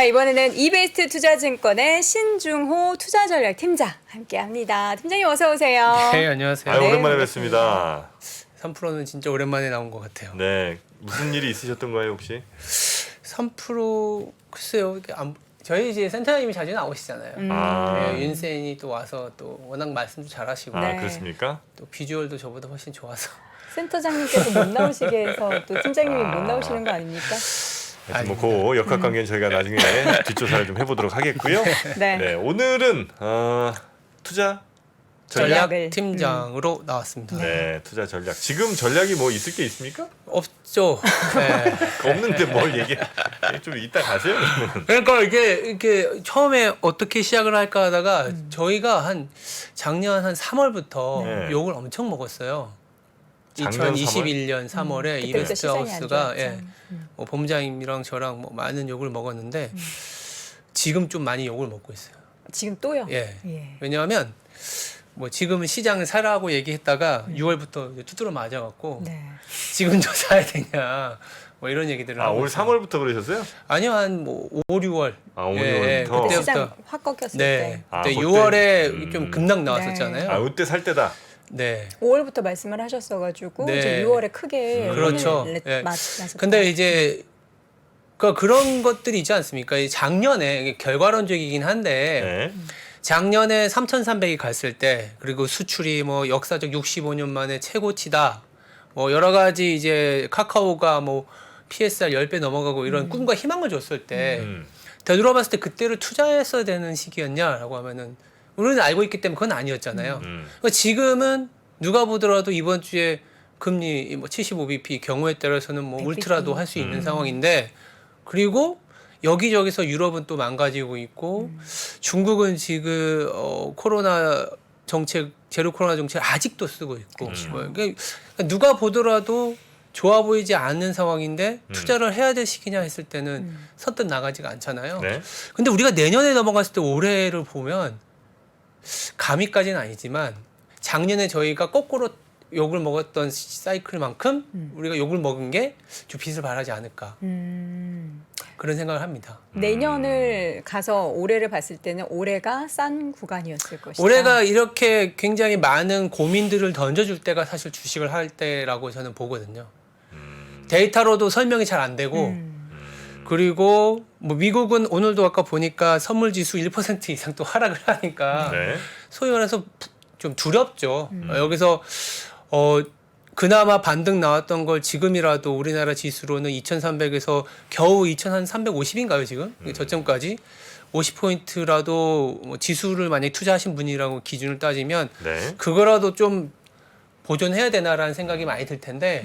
자, 이번에는 이베스트 투자증권의 신중호 투자전략팀장 함께합니다. 팀장님 어서 오세요. 네, 안녕하세요. 네, 오랜만에 반갑습니다. 뵙습니다. 3%는 진짜 오랜만에 나온 것 같아요. 네, 무슨 일이 있으셨던 거예요 혹시? 3% 글쎄요. 이게 저희 이제 센터장님이 자주 나오시잖아요. 아, 네, 윤센이 또 와서 또 워낙 말씀도 잘하시고 아 네. 그렇습니까? 또 비주얼도 저보다 훨씬 좋아서. 센터장님께서 못 나오시게 해서 또 팀장님이 못 나오시는 거 아닙니까? 하여튼 그 역학관계는 저희가 나중에 뒷조사를 좀 해보도록 하겠고요. 네. 네, 오늘은 투자 전략을. 전략팀장으로 나왔습니다. 네, 투자 전략. 지금 전략이 뭐 있을 게 있습니까? 없죠. 네. 없는데 뭘 얘기? 좀 이따 가세요. 그러면. 그러니까 이게 처음에 어떻게 시작을 할까 하다가 저희가 작년 한 3월부터 네. 욕을 엄청 먹었어요. 작년 2021년 3월에 그때부터 이베스트 시장이 안 하우스가 좋았죠. 뭐 본부장님이랑 저랑 뭐 많은 욕을 먹었는데 지금 좀 많이 욕을 먹고 있어요. 지금 또요? 예. 예. 왜냐하면 뭐 지금은 시장을 사라고 얘기했다가 6월부터 이제 두드러 맞아갖고 네. 지금 저 사야 되냐 뭐 이런 얘기들을 아, 하고 올 있어요. 3월부터 그러셨어요? 아니요, 한 뭐 5, 6월. 아, 5, 예, 6월부터. 그때 그때부터. 시장 확 꺾였을 네. 때. 아, 그때 그때? 6월에 좀 급락 나왔었잖아요. 아, 그때 살 때다. 네. 5월부터 말씀을 하셨어가지고 네. 이제 6월에 크게 그렇죠. 예. 맞았다. 근데 이제 그런 것들이 있지 않습니까? 이 작년에 이게 결과론적이긴 한데 네. 작년에 3,300이 갔을 때 그리고 수출이 뭐 역사적 65년 만에 최고치다. 뭐 여러 가지 이제 카카오가 뭐 PSR 10배 넘어가고 이런 꿈과 희망을 줬을 때 음. 되돌아봤을 때 그때를 투자했어야 되는 시기였냐라고 하면은 우리는 알고 있기 때문에 그건 아니었잖아요. 그러니까 지금은 누가 보더라도 이번 주에 금리 뭐 75bp 경우에 따라서는 뭐 100bp. 울트라도 할 수 있는 상황인데 그리고 여기저기서 유럽은 또 망가지고 있고 중국은 지금 코로나 정책 제로 코로나 정책 아직도 쓰고 있고 뭐 그러니까 누가 보더라도 좋아 보이지 않는 상황인데 투자를 해야 될 시기냐 했을 때는 선뜻 나가지가 않잖아요. 네. 근데 우리가 내년에 넘어갔을 때 올해를 보면 감히까지는 아니지만 작년에 저희가 거꾸로 욕을 먹었던 사이클만큼 우리가 욕을 먹은 게 좀 빚을 발하지 않을까 그런 생각을 합니다. 내년을 가서 올해를 봤을 때는 올해가 싼 구간이었을 것이다. 올해가 이렇게 굉장히 많은 고민들을 던져줄 때가 사실 주식을 할 때라고 저는 보거든요. 데이터로도 설명이 잘 안 되고 그리고 뭐 미국은 오늘도 아까 보니까 선물 지수 1% 이상 또 하락을 하니까 네. 소위 소위 말해서 좀 두렵죠. 여기서 그나마 반등 나왔던 걸 지금이라도 우리나라 지수로는 2,300에서 겨우 2,350인가요 지금? 저점까지 50포인트라도 뭐 지수를 만약에 투자하신 분이라고 기준을 따지면 네. 그거라도 좀 보존해야 되나라는 생각이 많이 들 텐데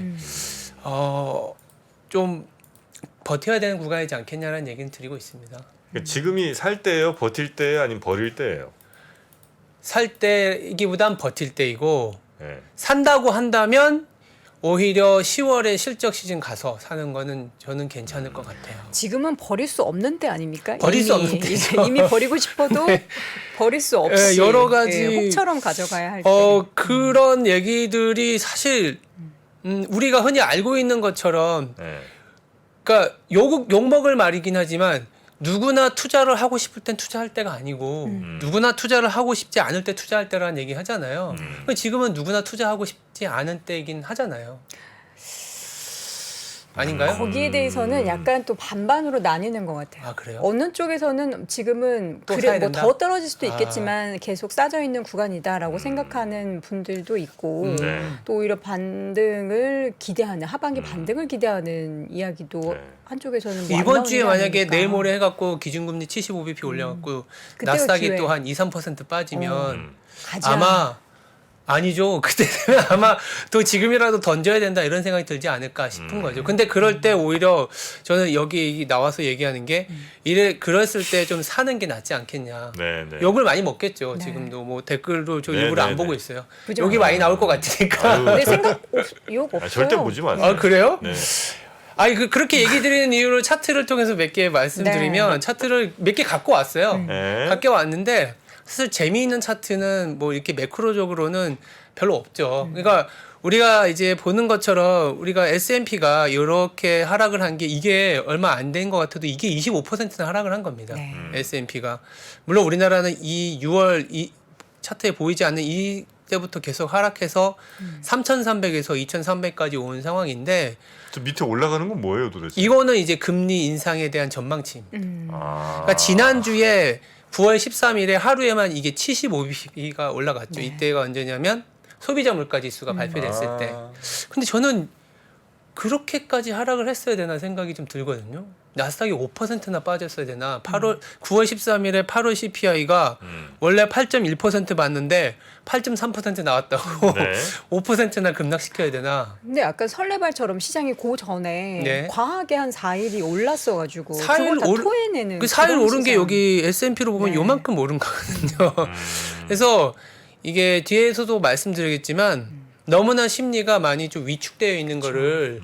좀 버텨야 되는 구간이지 않겠냐라는 얘기는 드리고 있습니다. 그러니까 지금이 살 때예요, 버틸 때예요, 아니면 버릴 때예요? 살 때이기보단 버틸 때이고 네. 산다고 한다면 오히려 10월에 실적 시즌 가서 사는 거는 저는 괜찮을 것 같아요. 지금은 버릴 수 없는 때 아닙니까? 버릴 수 없는 이미, 때죠. 이미 버리고 싶어도 버릴 수 없이 여러 가지 혹처럼 가져가야 할 때. 그런 얘기들이 사실 우리가 흔히 알고 있는 것처럼 네. 그러니까 욕 먹을 말이긴 하지만 누구나 투자를 하고 싶을 땐 투자할 때가 아니고 누구나 투자를 하고 싶지 않을 때 투자할 때라는 얘기 하잖아요. 지금은 누구나 투자하고 싶지 않은 때이긴 하잖아요. 아닌가요? 거기에 대해서는 약간 또 반반으로 나뉘는 것 같아요. 아, 그래요? 어느 쪽에서는 지금은 또 그래 사야 뭐 된다? 더 떨어질 수도 있겠지만 계속 싸져 있는 구간이다라고 생각하는 분들도 있고 네. 또 오히려 반등을 기대하는 하반기 반등을 기대하는 이야기도 네. 한쪽에서는 뭐 이번 안 주에 나오는 게 만약에 아닙니까? 내일 모레 해갖고 기준금리 75bp 올려갖고 그때가 나스닥이 기회. 또 한 2~3% 빠지면 가자. 아마 아니죠. 그때 되면 아마 또 지금이라도 던져야 된다 이런 생각이 들지 않을까 싶은 거죠. 근데 그럴 때 오히려 저는 여기 나와서 얘기하는 게 그랬을 때 좀 사는 게 낫지 않겠냐. 네, 네. 욕을 많이 먹겠죠. 네. 지금도 뭐 댓글도 저 네, 일부러 네, 안 보고 네. 있어요. 부정하네요. 욕이 많이 나올 것 같으니까. 아유, 내 생각 욕 없어요. 절대 보지 마세요. 아 그래요? 네. 아니 그렇게 얘기 드리는 이유로 차트를 통해서 몇 개 말씀드리면 네. 차트를 몇 개 갖고 왔어요. 네. 갖고 왔는데 사실 재미있는 차트는 뭐 이렇게 매크로적으로는 별로 없죠. 그러니까 우리가 이제 보는 것처럼 우리가 S&P가 이렇게 하락을 한 게 이게 얼마 안 된 것 같아도 이게 25%나 하락을 한 겁니다. 네. S&P가 물론 우리나라는 이 6월 이 차트에 보이지 않는 이 때부터 계속 하락해서 3,300에서 2,300까지 온 상황인데 저 밑에 올라가는 건 뭐예요, 도대체? 이거는 이제 금리 인상에 대한 전망치입니다. 아. 그러니까 지난주에 9월 13일에 하루에만 이게 75bp가 올라갔죠. 네. 이때가 언제냐면 소비자 물가 지수가 발표됐을 때. 아. 근데 저는 그렇게까지 하락을 했어야 되나 생각이 좀 들거든요. 나스닥이 5%나 빠졌어야 되나. 9월 13일에 8월 CPI가 원래 8.1% 봤는데 8.3% 나왔다고 네. 5%나 급락시켜야 되나. 근데 약간 설레발처럼 시장이 그 전에 네. 과하게 한 4일이 올랐어가지고 4일 그걸 다 오른- 토해내는 그 4일 그런 오른 게 시장. 여기 S&P로 보면 네. 요만큼 오른 거거든요. 그래서 이게 뒤에서도 말씀드리겠지만 너무나 심리가 많이 좀 위축되어 있는 거를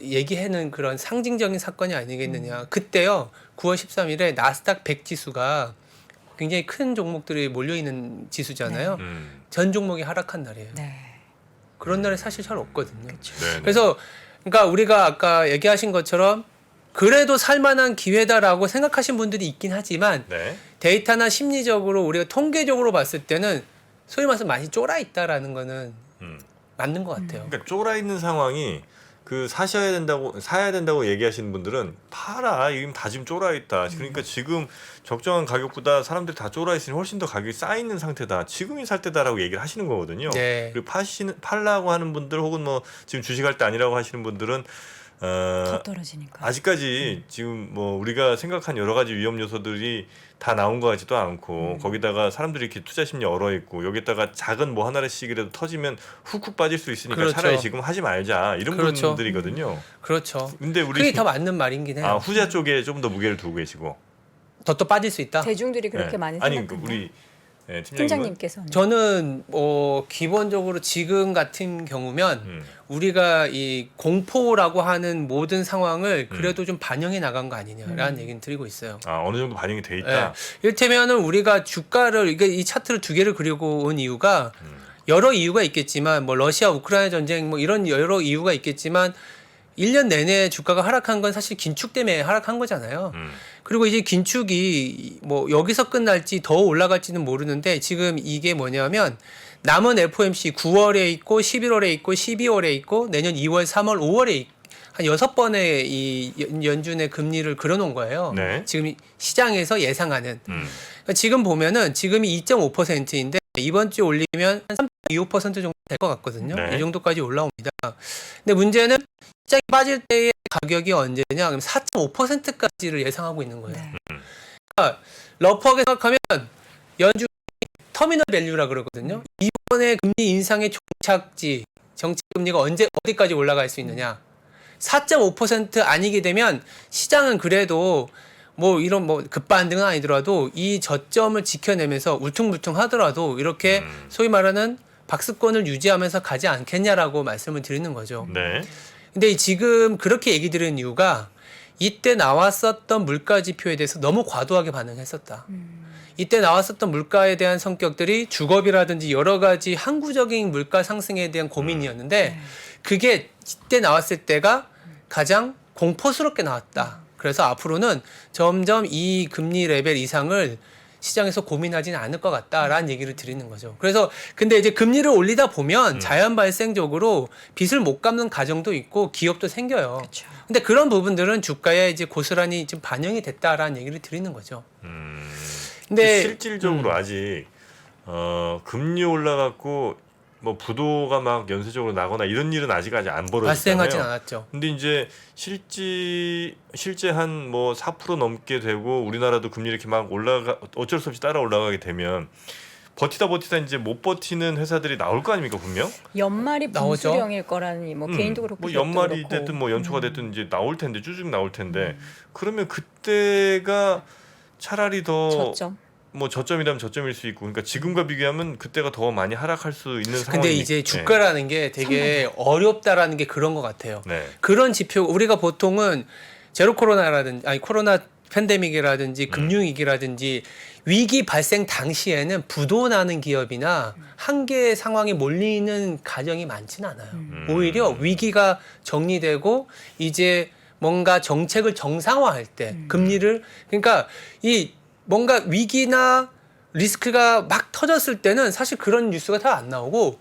얘기하는 그런 상징적인 사건이 아니겠느냐. 그때요. 9월 13일에 나스닥 100 지수가 굉장히 큰 종목들이 몰려있는 지수잖아요. 전 종목이 하락한 날이에요. 네. 그런 날이 사실 잘 없거든요. 네. 그래서 그러니까 우리가 아까 얘기하신 것처럼 그래도 살만한 기회다라고 생각하신 분들이 있긴 하지만 네. 데이터나 심리적으로 우리가 통계적으로 봤을 때는 소위 말해서 많이 쫄아 있다라는 거는 음. 맞는 것 같아요. 그러니까 쫄아 있는 상황이 그 사야 된다고 얘기하시는 분들은 팔아 이금 다 지금 쫄아 있다. 그러니까 지금 적정한 가격보다 사람들이 다 쫄아 있으니 훨씬 더 가격이 쌓여 있는 상태다. 지금이 살 때다라고 얘기를 하시는 거거든요. 네. 그리고 팔라고 하는 분들 혹은 뭐 지금 주식할 때 아니라고 하시는 분들은 더 떨어지니까. 아직까지 지금 뭐 우리가 생각한 여러 가지 위험 요소들이 다 나온 것 같지도 않고 거기다가 사람들이 이렇게 투자 심리 얼어 있고 여기다가 작은 뭐 하나씩이라도 터지면 훅훅 빠질 수 있으니까 그렇죠. 차라리 지금 하지 말자 이런 그렇죠. 분들이거든요. 그렇죠. 근데 우리 그게 더 맞는 말이긴 해요. 후자 쪽에 좀 더 무게를 두고 계시고 더 또 빠질 수 있다. 대중들이 그렇게 네. 많이 아니 생각한다. 우리 팀장님은 팀장님께서는 저는 기본적으로 지금 같은 경우면 음. 우리가 이 공포라고 하는 모든 상황을 그래도 좀 반영해 나간 거 아니냐라는 얘기는 드리고 있어요. 어느 정도 반영이 돼 있다. 이를테면은 우리가 주가를 이 차트를 두 개를 그리고 온 이유가 여러 이유가 있겠지만 뭐 러시아 우크라이나 전쟁 뭐 이런 여러 이유가 있겠지만 1년 내내 주가가 하락한 건 사실 긴축 때문에 하락한 거잖아요. 그리고 이제 긴축이 뭐 여기서 끝날지 더 올라갈지는 모르는데 지금 이게 뭐냐면 남은 FOMC 9월에 있고 11월에 있고 12월에 있고 내년 2월, 3월, 5월에 한 6번의 이 연준의 금리를 그려놓은 거예요. 네. 지금 시장에서 예상하는. 그러니까 지금 보면은 지금이 2.5%인데 이번 주에 올리면 한 3.25% 정도 될 것 같거든요. 네. 이 정도까지 올라옵니다. 근데 문제는 시장이 빠질 때의 가격이 언제냐? 그럼 4.5%까지를 예상하고 있는 거예요. 네. 그러니까 러프하게 생각하면 연준 터미널 밸류라 그러거든요. 이번에 금리 인상의 종착지, 정책 금리가 어디까지 올라갈 수 있느냐? 4.5% 아니게 되면 시장은 그래도 뭐 이런 뭐 급반등은 아니더라도 이 저점을 지켜내면서 울퉁불퉁 하더라도 이렇게 소위 말하는 박스권을 유지하면서 가지 않겠냐라고 말씀을 드리는 거죠. 네. 근데 지금 그렇게 얘기 드리는 이유가 이때 나왔었던 물가 지표에 대해서 너무 과도하게 반응했었다. 이때 나왔었던 물가에 대한 성격들이 주거비라든지 여러 가지 항구적인 물가 상승에 대한 고민이었는데 그게 이때 나왔을 때가 가장 공포스럽게 나왔다. 그래서 앞으로는 점점 이 금리 레벨 이상을 시장에서 고민하지는 않을 것 같다라는 얘기를 드리는 거죠. 그래서 근데 이제 금리를 올리다 보면 자연 발생적으로 빚을 못 갚는 가정도 있고 기업도 생겨요. 그렇죠. 근데 그런 부분들은 주가에 이제 고스란히 좀 반영이 됐다라는 얘기를 드리는 거죠. 근데 실질적으로 아직 금리 올라갔고 뭐 부도가 막 연쇄적으로 나거나 이런 일은 아직 안 벌어졌잖아요. 발생하진 않았죠. 근데 이제 실제 한 뭐 4% 넘게 되고 우리나라도 금리 이렇게 막 어쩔 수 없이 따라 올라가게 되면 버티다 이제 못 버티는 회사들이 나올 거 아닙니까 분명? 연말이 나오죠. 분수령일 거라니 뭐 개인도 그렇고 뭐 기업도 연말이 그렇고. 됐든 뭐 연초가 됐든 이제 나올 텐데 쭈쭉 나올 텐데 그러면 그때가 차라리 더 저점. 뭐 저점이라면 저점일 수 있고 그러니까 지금과 비교하면 그때가 더 많이 하락할 수 있는 상황이. 근데 이제 주가라는 게 되게 어렵다라는 게 그런 것 같아요. 네. 그런 지표 우리가 보통은 제로 코로나라든지 아니 코로나 팬데믹이라든지 금융위기라든지 위기 발생 당시에는 부도나는 기업이나 한계의 상황에 몰리는 가정이 많지는 않아요. 오히려 위기가 정리되고 이제 뭔가 정책을 정상화할 때 금리를 그러니까 이 뭔가 위기나 리스크가 막 터졌을 때는 사실 그런 뉴스가 잘 안 나오고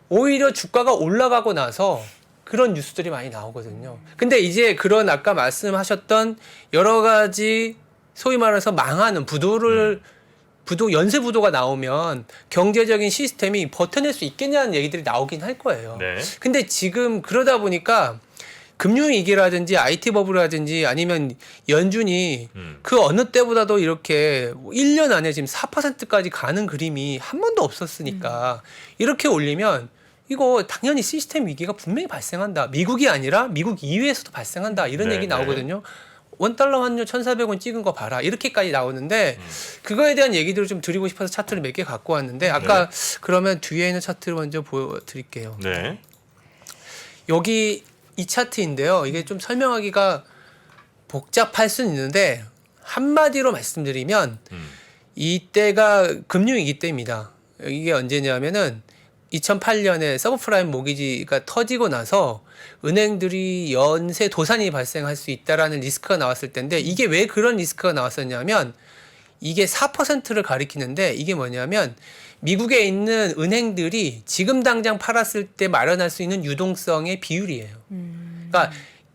오히려 주가가 올라가고 나서 그런 뉴스들이 많이 나오거든요. 근데 이제 그런 아까 말씀하셨던 여러 가지 소위 말해서 망하는 연쇄 부도가 나오면 경제적인 시스템이 버텨낼 수 있겠냐는 얘기들이 나오긴 할 거예요. 네. 근데 지금 그러다 보니까 금융위기라든지 IT 버블이라든지 아니면 연준이 그 어느 때보다도 이렇게 1년 안에 지금 4%까지 가는 그림이 한 번도 없었으니까 이렇게 올리면 이거 당연히 시스템 위기가 분명히 발생한다. 미국이 아니라 미국 이외에서도 발생한다. 이런 네, 얘기 네. 나오거든요. 원달러 환율 1,400원 찍은 거 봐라. 이렇게까지 나오는데 그거에 대한 얘기들을 좀 드리고 싶어서 차트를 몇 개 갖고 왔는데 아까 그러면 뒤에 있는 차트를 먼저 보여드릴게요. 네. 여기 이 차트인데요. 이게 좀 설명하기가 복잡할 수는 있는데 한마디로 말씀드리면 이때가 금융위기 때입니다. 이게 언제냐면은 2008년에 서브프라임 모기지가 터지고 나서 은행들이 연쇄 도산이 발생할 수 있다라는 리스크가 나왔을 텐데 이게 왜 그런 리스크가 나왔었냐면 이게 4%를 가리키는데 이게 뭐냐면 미국에 있는 은행들이 지금 당장 팔았을 때 마련할 수 있는 유동성의 비율이에요. 그러니까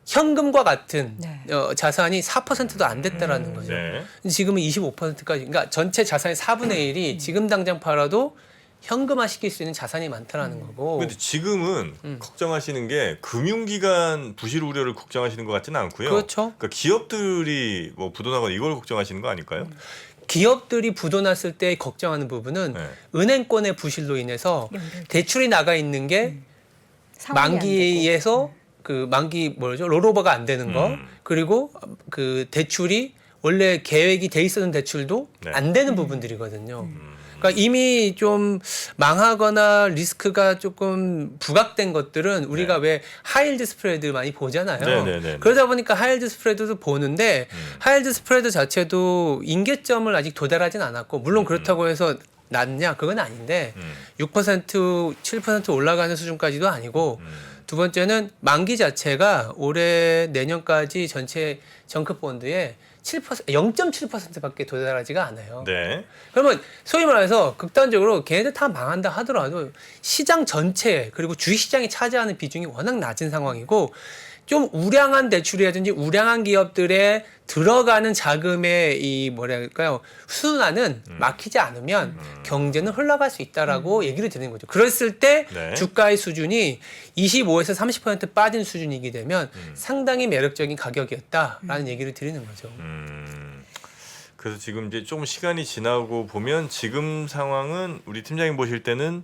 현금과 같은 네. 자산이 4%도 안 됐다라는 거죠. 네. 지금은 25%까지. 그러니까 전체 자산의 4분의 1이 지금 당장 팔아도 현금화 시킬 수 있는 자산이 많다라는 거고. 근데 지금은 걱정하시는 게 금융기관 부실 우려를 걱정하시는 것 같지는 않고요. 그렇죠. 그러니까 기업들이 뭐 부도나거나 이걸 걱정하시는 거 아닐까요? 기업들이 부도났을 때 걱정하는 부분은 네. 은행권의 부실로 인해서 연결돼. 대출이 나가 있는 게 상환이 안 되고. 만기에서 그 만기 뭐죠 롤오버가 안 되는 거 그리고 그 대출이 원래 계획이 돼 있었던 대출도 네. 안 되는 부분들이거든요. 그러니까 이미 좀 망하거나 리스크가 조금 부각된 것들은 우리가 왜 하이힐드 스프레드 많이 보잖아요. 네. 그러다 보니까 하이힐드 스프레드도 보는데 하이힐드 스프레드 자체도 임계점을 아직 도달하진 않았고 물론 그렇다고 해서 낮냐 그건 아닌데 6% 7% 올라가는 수준까지도 아니고 두 번째는 만기 자체가 올해 내년까지 전체 정크 본드의 0.7%밖에 도달하지가 않아요. 네. 그러면 소위 말해서 극단적으로 걔네들 다 망한다 하더라도 시장 전체 그리고 주식시장이 차지하는 비중이 워낙 낮은 상황이고 좀 우량한 대출이라든지 우량한 기업들에 들어가는 자금의 이 뭐랄까요 순환은 막히지 않으면 경제는 흘러갈 수 있다라고 얘기를 드리는 거죠. 그랬을 때 네. 주가의 수준이 25에서 30% 빠진 수준이게 되면 상당히 매력적인 가격이었다라는 얘기를 드리는 거죠. 그래서 지금 이제 좀 시간이 지나고 보면 지금 상황은 우리 팀장님 보실 때는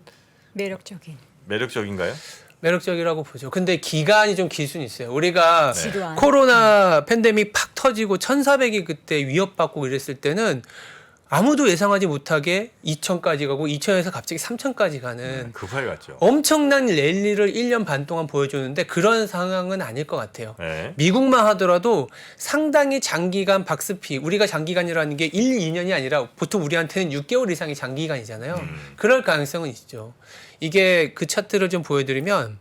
매력적인가요? 매력적이라고 보죠. 근데 기간이 좀 길 수는 있어요. 우리가 지루한. 코로나 팬데믹 팍 터지고 1,400이 그때 위협받고 이랬을 때는 아무도 예상하지 못하게 2,000까지 가고 2,000에서 갑자기 3,000까지 가는 급하게 갔죠. 엄청난 랠리를 1년 반 동안 보여줬는데 그런 상황은 아닐 것 같아요. 네. 미국만 하더라도 상당히 장기간 박스피, 우리가 장기간이라는 게 1, 2년이 아니라 보통 우리한테는 6개월 이상이 장기간이잖아요. 그럴 가능성은 있죠. 이게 그 차트를 좀 보여드리면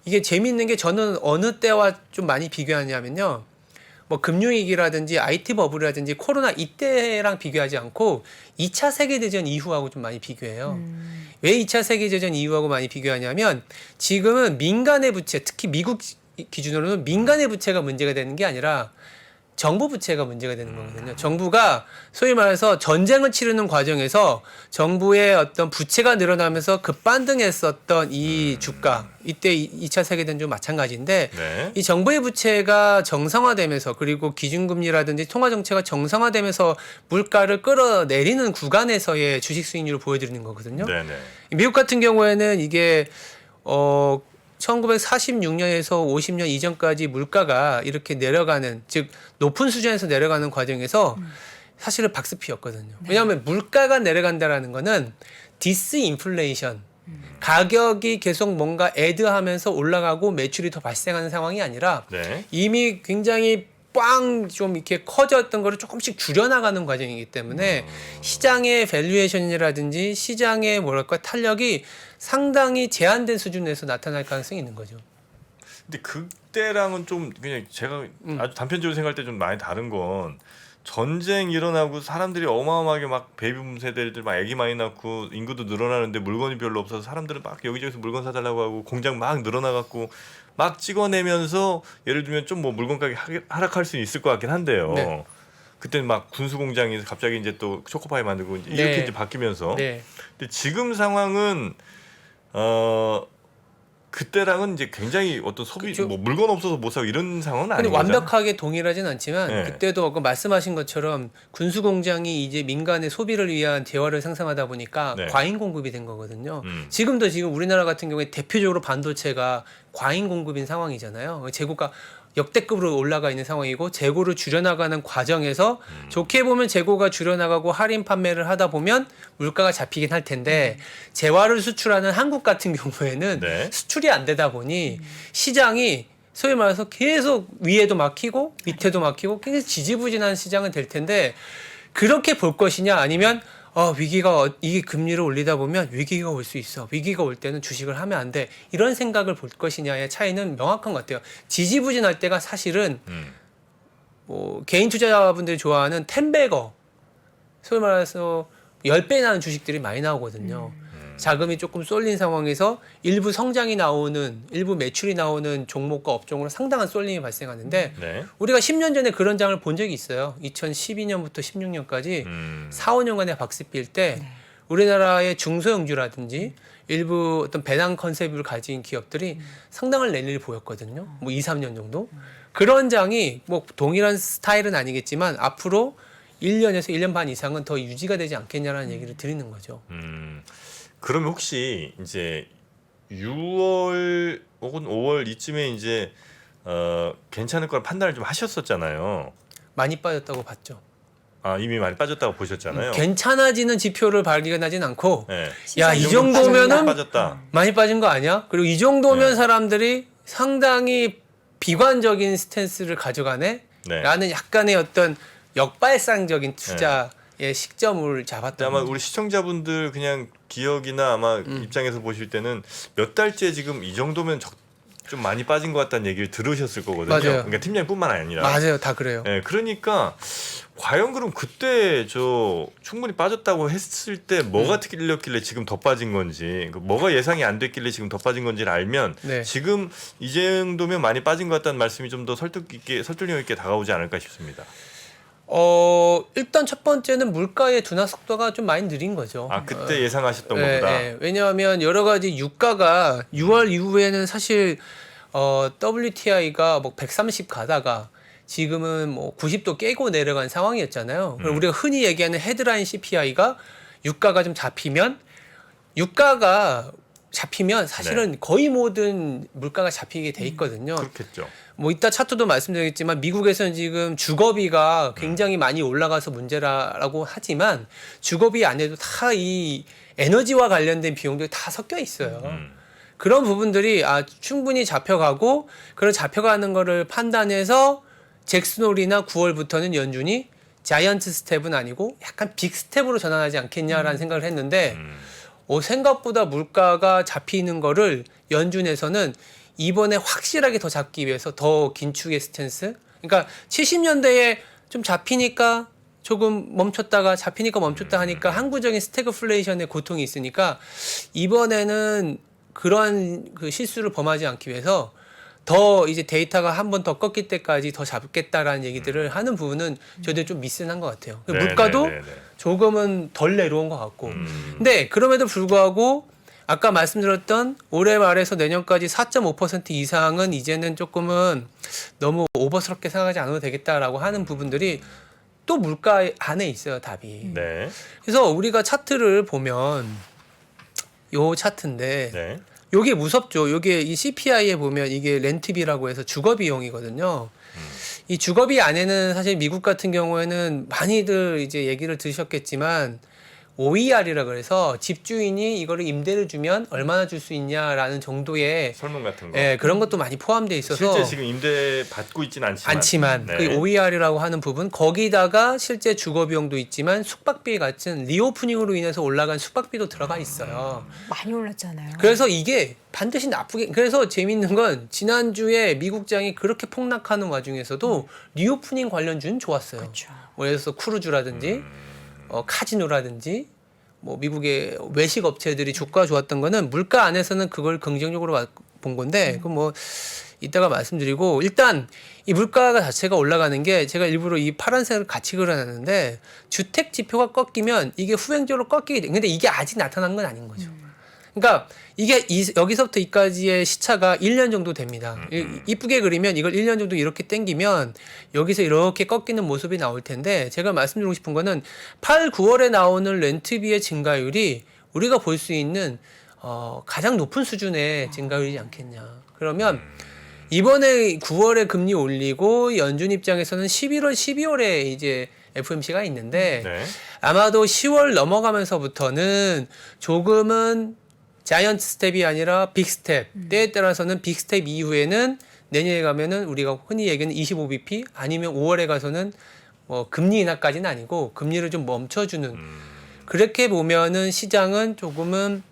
이게 재미있는 게 저는 어느 때와 좀 많이 비교하냐면요. 뭐 금융위기라든지 IT 버블이라든지 코로나 이때랑 비교하지 않고 2차 세계대전 이후하고 좀 많이 비교해요. 왜 2차 세계대전 이후하고 많이 비교하냐면 지금은 민간의 부채, 특히 미국 기준으로는 민간의 부채가 문제가 되는 게 아니라 정부 부채가 문제가 되는 거거든요. 정부가 소위 말해서 전쟁을 치르는 과정에서 정부의 어떤 부채가 늘어나면서 급반등했었던 이 주가, 이때 2차 세계대전도 마찬가지인데 네. 이 정부의 부채가 정상화되면서 그리고 기준금리라든지 통화정책가 정상화되면서 물가를 끌어내리는 구간에서의 주식 수익률을 보여드리는 거거든요. 네네. 미국 같은 경우에는 이게 1946년에서 50년 이전까지 물가가 이렇게 내려가는 즉 높은 수준에서 내려가는 과정에서 사실은 박스피였거든요. 왜냐하면 물가가 내려간다라는 거는 디스인플레이션 가격이 계속 뭔가 애드하면서 올라가고 매출이 더 발생하는 상황이 아니라 네. 이미 굉장히 빵 좀 이렇게 커졌던 거를 조금씩 줄여나가는 과정이기 때문에 시장의 밸류에이션이라든지 시장의 뭐랄까 탄력이 상당히 제한된 수준에서 나타날 가능성이 있는 거죠. 근데 그때랑은 좀 그냥 제가 아주 단편적으로 생각할 때 좀 많이 다른 건 전쟁 일어나고 사람들이 어마어마하게 막 베이비붐 세대들 막 아기 많이 낳고 인구도 늘어나는데 물건이 별로 없어서 사람들은 막 여기저기서 물건 사달라고 하고 공장 막 늘어나갖고 막 찍어내면서 예를 들면 좀 뭐 물건 가격 하락할 수 있을 것 같긴 한데요. 네. 그때는 막 군수 공장에서 갑자기 이제 또 초코파이 만들고 이제 이렇게 네. 이제 바뀌면서 네. 근데 지금 상황은 그때랑은 이제 굉장히 어떤 소비 그쵸. 뭐 물건 없어서 못 사고 이런 상황은 근데 아닌 거잖아요. 완벽하게 동일하진 않지만 네. 그때도 아까 말씀하신 것처럼 군수 공장이 이제 민간의 소비를 위한 재화를 생산하다 보니까 네. 과잉 공급이 된 거거든요. 지금 우리나라 같은 경우에 대표적으로 반도체가 과잉 공급인 상황이잖아요. 재고가 역대급으로 올라가 있는 상황이고 재고를 줄여나가는 과정에서 좋게 보면 재고가 줄여나가고 할인 판매를 하다 보면 물가가 잡히긴 할 텐데 재화를 수출하는 한국 같은 경우에는 네. 수출이 안 되다 보니 시장이 소위 말해서 계속 위에도 막히고 밑에도 막히고 굉장히 지지부진한 시장은 될 텐데 그렇게 볼 것이냐 아니면 이게 금리를 올리다 보면 위기가 올 수 있어. 위기가 올 때는 주식을 하면 안 돼. 이런 생각을 볼 것이냐의 차이는 명확한 것 같아요. 지지부진할 때가 사실은 뭐 개인 투자자분들이 좋아하는 텐베거 소위 말해서 10배 나는 주식들이 많이 나오거든요. 자금이 조금 쏠린 상황에서 일부 성장이 나오는 일부 매출이 나오는 종목과 업종으로 상당한 쏠림이 발생하는데 네. 우리가 10년 전에 그런 장을 본 적이 있어요. 2012년부터 16년까지 4, 5년간의 박스빌 때 우리나라의 중소형주라든지 일부 어떤 배당 컨셉을 가진 기업들이 상당한 랠리를 보였거든요. 뭐 2, 3년 정도. 그런 장이 뭐 동일한 스타일은 아니겠지만 앞으로 1년에서 1년 반 이상은 더 유지가 되지 않겠냐라는 얘기를 드리는 거죠. 그러면 혹시 이제 6월 혹은 5월 이쯤에 이제 괜찮을 거라 판단을 좀 하셨었잖아요. 많이 빠졌다고 봤죠. 이미 많이 빠졌다고 보셨잖아요. 괜찮아지는 지표를 발견하진 않고 네. 야, 이 정도면 정도면은 빠졌다. 많이 빠진 거 아니야? 그리고 이 정도면 네. 사람들이 상당히 비관적인 스탠스를 가져가네? 네. 라는 약간의 어떤 역발상적인 투자의 시점을 잡았다. 아마 우리 시청자분들 그냥 기억이나 아마 입장에서 보실 때는 몇 달째 지금 이 정도면 좀 많이 빠진 것 같다는 얘기를 들으셨을 거거든요. 맞아요. 그러니까 팀장뿐만 아니라. 맞아요, 다 그래요. 네, 그러니까 과연 그럼 그때 충분히 빠졌다고 했을 때 뭐가 틀렸길래 지금 더 빠진 건지, 뭐가 예상이 안 됐길래 지금 더 빠진 건지를 알면 네. 지금 이 정도면 많이 빠진 것 같다는 말씀이 좀 더 설득력 있게 다가오지 않을까 싶습니다. 일단 첫 번째는 물가의 둔화 속도가 좀 많이 느린 거죠. 그때 예상하셨던 것보다. 네. 왜냐하면 여러 가지 유가가 6월 이후에는 사실 WTI가 뭐 130 가다가 지금은 뭐 90도 깨고 내려간 상황이었잖아요. 그럼 우리가 흔히 얘기하는 헤드라인 CPI가 유가가 좀 잡히면 사실은 거의 모든 물가가 잡히게 돼 있거든요. 그렇겠죠. 뭐 이따 차트도 말씀드리겠지만 미국에서는 지금 주거비가 굉장히 많이 올라가서 문제라고 하지만 주거비 안에도 다 이 에너지와 관련된 비용들이 다 섞여 있어요. 그런 부분들이 충분히 잡혀가고 그런 잡혀가는 거를 판단해서 잭슨홀이나 9월부터는 연준이 자이언트 스텝은 아니고 약간 빅 스텝으로 전환하지 않겠냐라는 생각을 했는데 생각보다 물가가 잡히는 거를 연준에서는 이번에 확실하게 더 잡기 위해서 더 긴축의 스탠스. 그러니까 70년대에 좀 잡히니까 조금 멈췄다가 잡히니까 멈췄다 하니까 항구적인 스태그플레이션의 고통이 있으니까 이번에는 그런 그 실수를 범하지 않기 위해서 더 이제 데이터가 한 번 더 꺾일 때까지 더 잡겠다라는 얘기들을 하는 부분은 저도 좀 미스한 것 같아요. 물가도 조금은 덜 내려온 것 같고. 근데 그럼에도 불구하고 아까 말씀드렸던 올해 말에서 내년까지 4.5% 이상은 이제는 조금은 너무 오버스럽게 생각하지 않아도 되겠다라고 하는 부분들이 또 물가 안에 있어요, 답이. 네. 그래서 우리가 차트를 보면 요 차트인데 네. 요게 무섭죠. 요게 이 CPI에 보면 이게 렌트비라고 해서 주거 비용이거든요. 이 주거비 안에는 사실 미국 같은 경우에는 많이들 이제 얘기를 들으셨겠지만 OER이라 그래서 집주인이 이거를 임대를 주면 얼마나 줄 수 있냐라는 정도의 설문 같은 거. 예, 그런 것도 많이 포함되어 있어서 실제 지금 임대 받고 있지는 않지만. 네. 그 OER이라고 하는 부분 거기다가 실제 주거 비용도 있지만 숙박비 같은 리오프닝으로 인해서 올라간 숙박비도 들어가 있어요. 많이 올랐잖아요. 그래서 이게 반드시 나쁘게 그래서 재밌는 건 지난주에 미국장이 그렇게 폭락하는 와중에서도 리오프닝 관련주는 좋았어요. 그렇죠. 뭐 예를 들어서 크루즈라든지 카지노라든지 뭐 미국의 외식 업체들이 주가가 좋았던 거는 물가 안에서는 그걸 긍정적으로 본 건데 그 뭐 이따가 말씀드리고 일단 이 물가가 자체가 올라가는 게 제가 일부러 이 파란색을 같이 그려놨는데 주택 지표가 꺾이면 이게 후행적으로 꺾이게 돼. 근데 이게 아직 나타난 건 아닌 거죠. 그러니까 이게 여기서부터 이까지의 시차가 1년 정도 됩니다. 이쁘게 그리면 이걸 1년 정도 이렇게 당기면 여기서 이렇게 꺾이는 모습이 나올 텐데 제가 말씀드리고 싶은 거는 8, 9월에 나오는 렌트비의 증가율이 우리가 볼 수 있는 가장 높은 수준의 증가율이지 않겠냐. 그러면 이번에 9월에 금리 올리고 연준 입장에서는 11월, 12월에 이제 FOMC가 있는데 네. 아마도 10월 넘어가면서부터는 조금은 자이언트 스텝이 아니라 빅 스텝. 때에 따라서는 빅 스텝 이후에는 내년에 가면은 우리가 흔히 얘기하는 25bp 아니면 5월에 가서는 뭐 금리 인하까지는 아니고 금리를 좀 멈춰주는 그렇게 보면은 시장은 조금은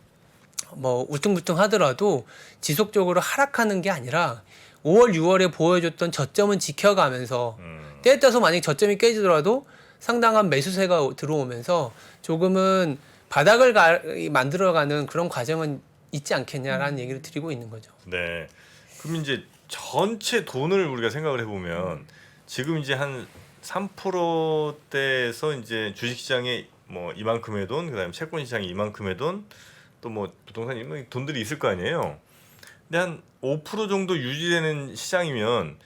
뭐 울퉁불퉁 하더라도 지속적으로 하락하는 게 아니라 5월, 6월에 보여줬던 저점은 지켜가면서 때에 따라서 만약 저점이 깨지더라도 상당한 매수세가 들어오면서 조금은 바닥을 만들어가는 그런 과정은 있지 않겠냐라는 얘기를 드리고 있는 거죠. 네. 그럼 이제 전체 돈을 우리가 생각을 해보면 지금 이제 한 3%대에서 이제 주식시장에 뭐 이만큼의 돈, 그다음에 채권 시장에 이만큼의 돈, 또 뭐 부동산 뭐 돈들이 있을 거 아니에요. 근데 한 5% 정도 유지되는 시장이면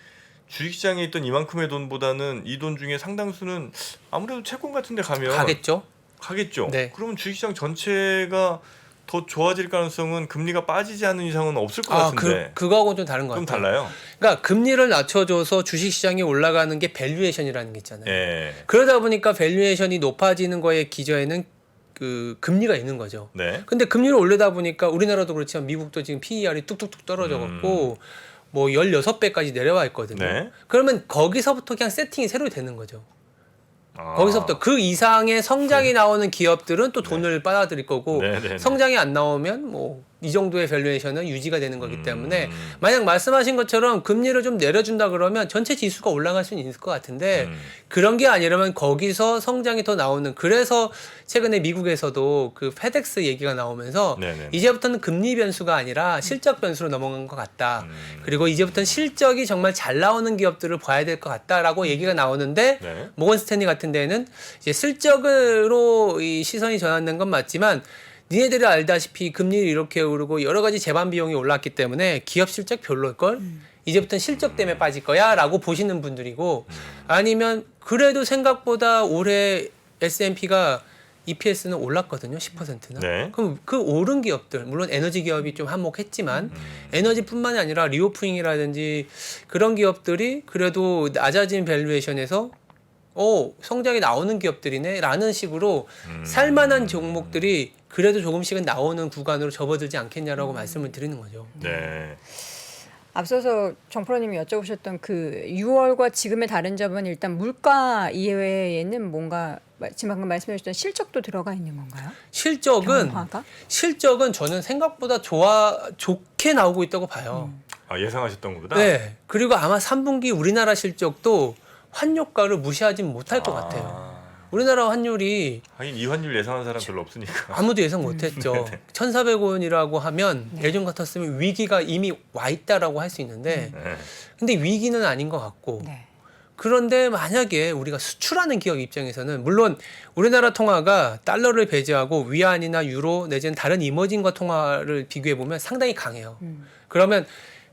주식시장에 있던 이만큼의 돈보다는 이 돈 중에 상당수는 아무래도 채권 같은 데 가면 가겠죠. 네. 그러면 주식시장 전체가 더 좋아질 가능성은 금리가 빠지지 않는 이상은 없을 것 같은데. 그거하고는 좀 다른 것 좀 같아요. 달라요. 그러니까 금리를 낮춰줘서 주식시장이 올라가는 게 밸류에이션이라는 게 있잖아요. 예. 그러다 보니까 밸류에이션이 높아지는 거의 기저에는 그 금리가 있는 거죠. 네. 근데 금리를 올리다 보니까 우리나라도 그렇지만 미국도 지금 PER이 뚝뚝뚝 떨어져 갖고 뭐 16배까지 내려와 있거든요. 네. 그러면 거기서부터 그냥 세팅이 새로 되는 거죠. 아. 거기서부터 그 이상의 성장이 나오는 기업들은 또 돈을 빨아들일 거고 네. 성장이 안 나오면 뭐 이 정도의 밸류에이션은 유지가 되는 거기 때문에 만약 말씀하신 것처럼 금리를 좀 내려준다 그러면 전체 지수가 올라갈 수는 있을 것 같은데 그런 게 아니라면 거기서 성장이 더 나오는 그래서 최근에 미국에서도 그 페덱스 얘기가 나오면서 네네. 이제부터는 금리 변수가 아니라 실적 변수로 넘어간 것 같다. 그리고 이제부터는 실적이 정말 잘 나오는 기업들을 봐야 될 것 같다라고 얘기가 나오는데 네. 모건 스탠리 같은 데는 이제 실적으로 이 시선이 전환된 건 맞지만 니네들이 알다시피 금리를 이렇게 오르고 여러 가지 재반 비용이 올랐기 때문에 기업 실적 별로일걸? 이제부터는 실적 때문에 빠질 거야 라고 보시는 분들이고 아니면 그래도 생각보다 올해 S&P가 EPS는 올랐거든요. 10%나. 네. 그럼 그 오른 기업들 물론 에너지 기업이 좀 한몫했지만 에너지뿐만이 아니라 리오프닝이라든지 그런 기업들이 그래도 낮아진 밸류에이션에서 성장이 나오는 기업들이네 라는 식으로 살만한 종목들이 그래도 조금씩은 나오는 구간으로 접어들지 않겠냐라고 말씀을 드리는 거죠. 네. 앞서서 정프로님이 여쭤보셨던 그 6월과 지금의 다른 점은 일단 물가 이외에는 뭔가 지금 방금 말씀해주셨던 실적도 들어가 있는 건가요? 실적은 저는 생각보다 좋게 나오고 있다고 봐요. 아, 예상하셨던 것보다. 네. 그리고 아마 3분기 우리나라 실적도 환율가를 무시하진 못할 것 같아요. 우리나라 환율이 하긴 이 환율 예상한 사람 별로 없으니까. 아무도 예상 못했죠. 1,400원이라고 하면 예전 같았으면 위기가 이미 와 있다라고 할 수 있는데 네. 근데 위기는 아닌 것 같고 네. 그런데 만약에 우리가 수출하는 기업 입장에서는 물론 우리나라 통화가 달러를 배제하고 위안이나 유로 내지는 다른 이머징과 통화를 비교해 보면 상당히 강해요. 그러면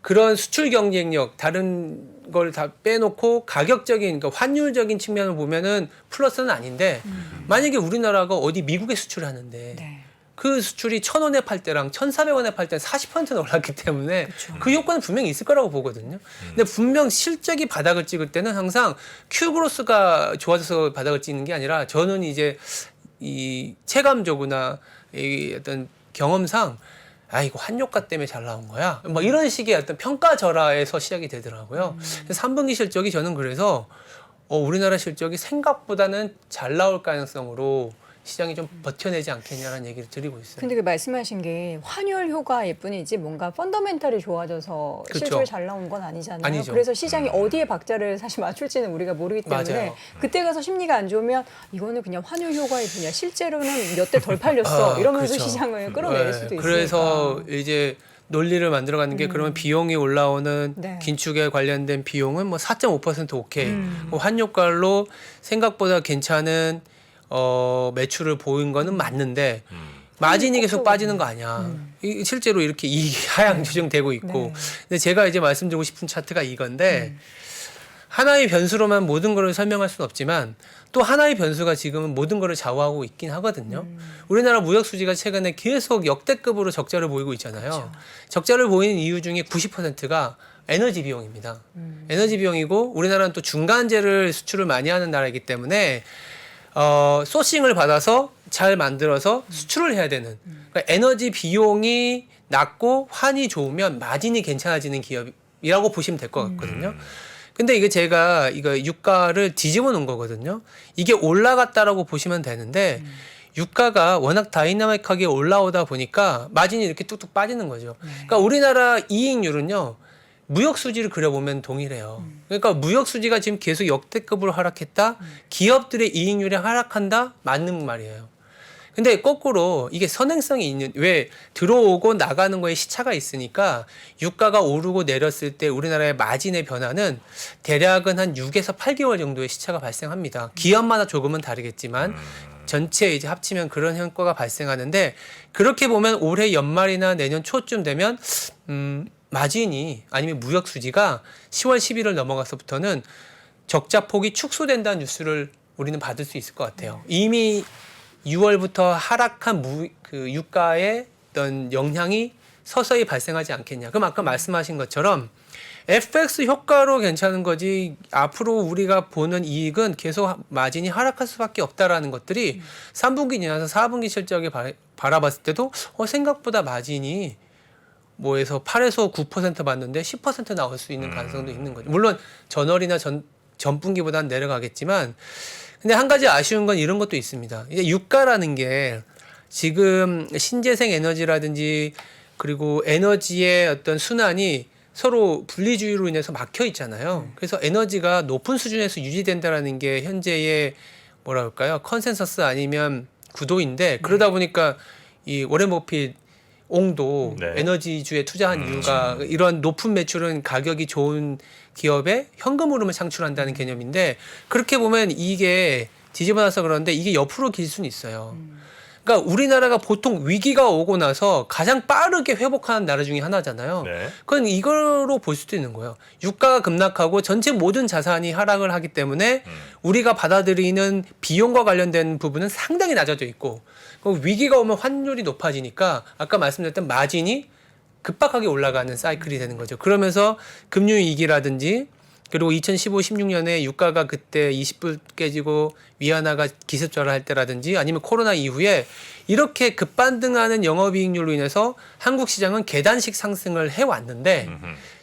그런 수출 경쟁력 다른 걸 다 빼놓고 가격적인 그러니까 환율적인 측면을 보면은 플러스는 아닌데 만약에 우리나라가 어디 미국에 수출하는데 네. 그 수출이 1,000원에 팔 때랑 1,400원에 팔 때는 40%는 올랐기 때문에 그쵸. 그 효과는 분명히 있을 거라고 보거든요. 근데 분명 실적이 바닥을 찍을 때는 항상 Q그로스가 좋아져서 바닥을 찍는 게 아니라 저는 이제 이 체감적으로나 이 어떤 경험상 아 이거 환율가 때문에 잘 나온 거야. 뭐 이런 식의 어떤 평가절하에서 시작이 되더라고요. 3분기 실적이 저는 그래서 우리나라 실적이 생각보다는 잘 나올 가능성으로 시장이 좀 버텨내지 않겠냐라는 얘기를 드리고 있어요. 근데 그 말씀하신 게 환율 효과일 뿐이지 뭔가 펀더멘탈이 좋아져서 그쵸. 실적이 잘 나온 건 아니잖아요. 아니죠. 그래서 시장이 어디에 박자를 사실 맞출지는 우리가 모르기 때문에 맞아요. 그때 가서 심리가 안 좋으면 이거는 그냥 환율 효과일 뿐이야. 실제로는 몇 대 덜 팔렸어. 이러면서 그렇죠. 시장을 끌어내릴 수도 있으니까. 그래서 이제 논리를 만들어가는 게 그러면 비용이 올라오는 네. 긴축에 관련된 비용은 뭐 4.5% 오케이. 뭐 환율가로 생각보다 괜찮은 매출을 보인 거는 맞는데 마진이 계속 빠지는 거 아니야. 실제로 이렇게 이익이 하향 조정되고 있고. 네. 근데 제가 이제 말씀드리고 싶은 차트가 이건데 하나의 변수로만 모든 걸 설명할 수는 없지만 또 하나의 변수가 지금은 모든 것을 좌우하고 있긴 하거든요. 우리나라 무역 수지가 최근에 계속 역대급으로 적자를 보이고 있잖아요. 그렇죠. 적자를 보이는 이유 중에 90%가 에너지 비용입니다. 에너지 비용이고 우리나라는 또 중간재를 수출을 많이 하는 나라이기 때문에 소싱을 받아서 잘 만들어서 수출을 해야 되는 그러니까 에너지 비용이 낮고 환이 좋으면 마진이 괜찮아지는 기업이라고 보시면 될 것 같거든요. 근데 이게 제가 이거 유가를 뒤집어 놓은 거거든요. 이게 올라갔다라고 보시면 되는데 유가가 워낙 다이나믹하게 올라오다 보니까 마진이 이렇게 뚝뚝 빠지는 거죠. 그러니까 우리나라 이익률은요. 무역 수지를 그려보면 동일해요. 그러니까 무역 수지가 지금 계속 역대급으로 하락했다. 기업들의 이익률이 하락한다. 맞는 말이에요. 근데 거꾸로 이게 선행성이 있는 왜 들어오고 나가는 거에 시차가 있으니까 유가가 오르고 내렸을 때 우리나라의 마진의 변화는 대략은 한 6에서 8개월 정도의 시차가 발생합니다. 기업마다 조금은 다르겠지만 전체 이제 합치면 그런 효과가 발생하는데 그렇게 보면 올해 연말이나 내년 초쯤 되면 마진이 아니면 무역 수지가 10월 10일을 넘어가서부터는 적자 폭이 축소된다는 뉴스를 우리는 받을 수 있을 것 같아요. 이미 6월부터 하락한 그 유가의 어떤 영향이 서서히 발생하지 않겠냐. 그럼 아까 말씀하신 것처럼 FX 효과로 괜찮은 거지 앞으로 우리가 보는 이익은 계속 마진이 하락할 수밖에 없다라는 것들이 3분기 지나서 4분기 실적에 바라봤을 때도 생각보다 마진이 뭐에서 8에서 9% 봤는데 10% 나올 수 있는 가능성도 있는 거죠. 물론 전월이나 전분기보다는 내려가겠지만 근데 한 가지 아쉬운 건 이런 것도 있습니다. 이제 유가라는 게 지금 신재생 에너지라든지 그리고 에너지의 어떤 순환이 서로 분리주의로 인해서 막혀 있잖아요. 그래서 에너지가 높은 수준에서 유지된다라는 게 현재의 뭐라 할까요? 컨센서스 아니면 구도인데 그러다 보니까 이 워렌 버핏 옹도 네. 에너지주에 투자한 이유가 이런 높은 매출은 가격이 좋은 기업에 현금 흐름을 창출한다는 개념인데 그렇게 보면 이게 뒤집어놔서 그러는데 이게 옆으로 길 수는 있어요. 그러니까 우리나라가 보통 위기가 오고 나서 가장 빠르게 회복하는 나라 중에 하나잖아요. 네. 그건 이거로 볼 수도 있는 거예요. 유가가 급락하고 전체 모든 자산이 하락을 하기 때문에 우리가 받아들이는 비용과 관련된 부분은 상당히 낮아져 있고 그럼 위기가 오면 환율이 높아지니까 아까 말씀드렸던 마진이 급박하게 올라가는 사이클이 되는 거죠. 그러면서 금융위기라든지 그리고 2015, 16년에 유가가 그때 20불 깨지고 위안화가 기습절하할 때라든지 아니면 코로나 이후에 이렇게 급반등하는 영업이익률로 인해서 한국 시장은 계단식 상승을 해왔는데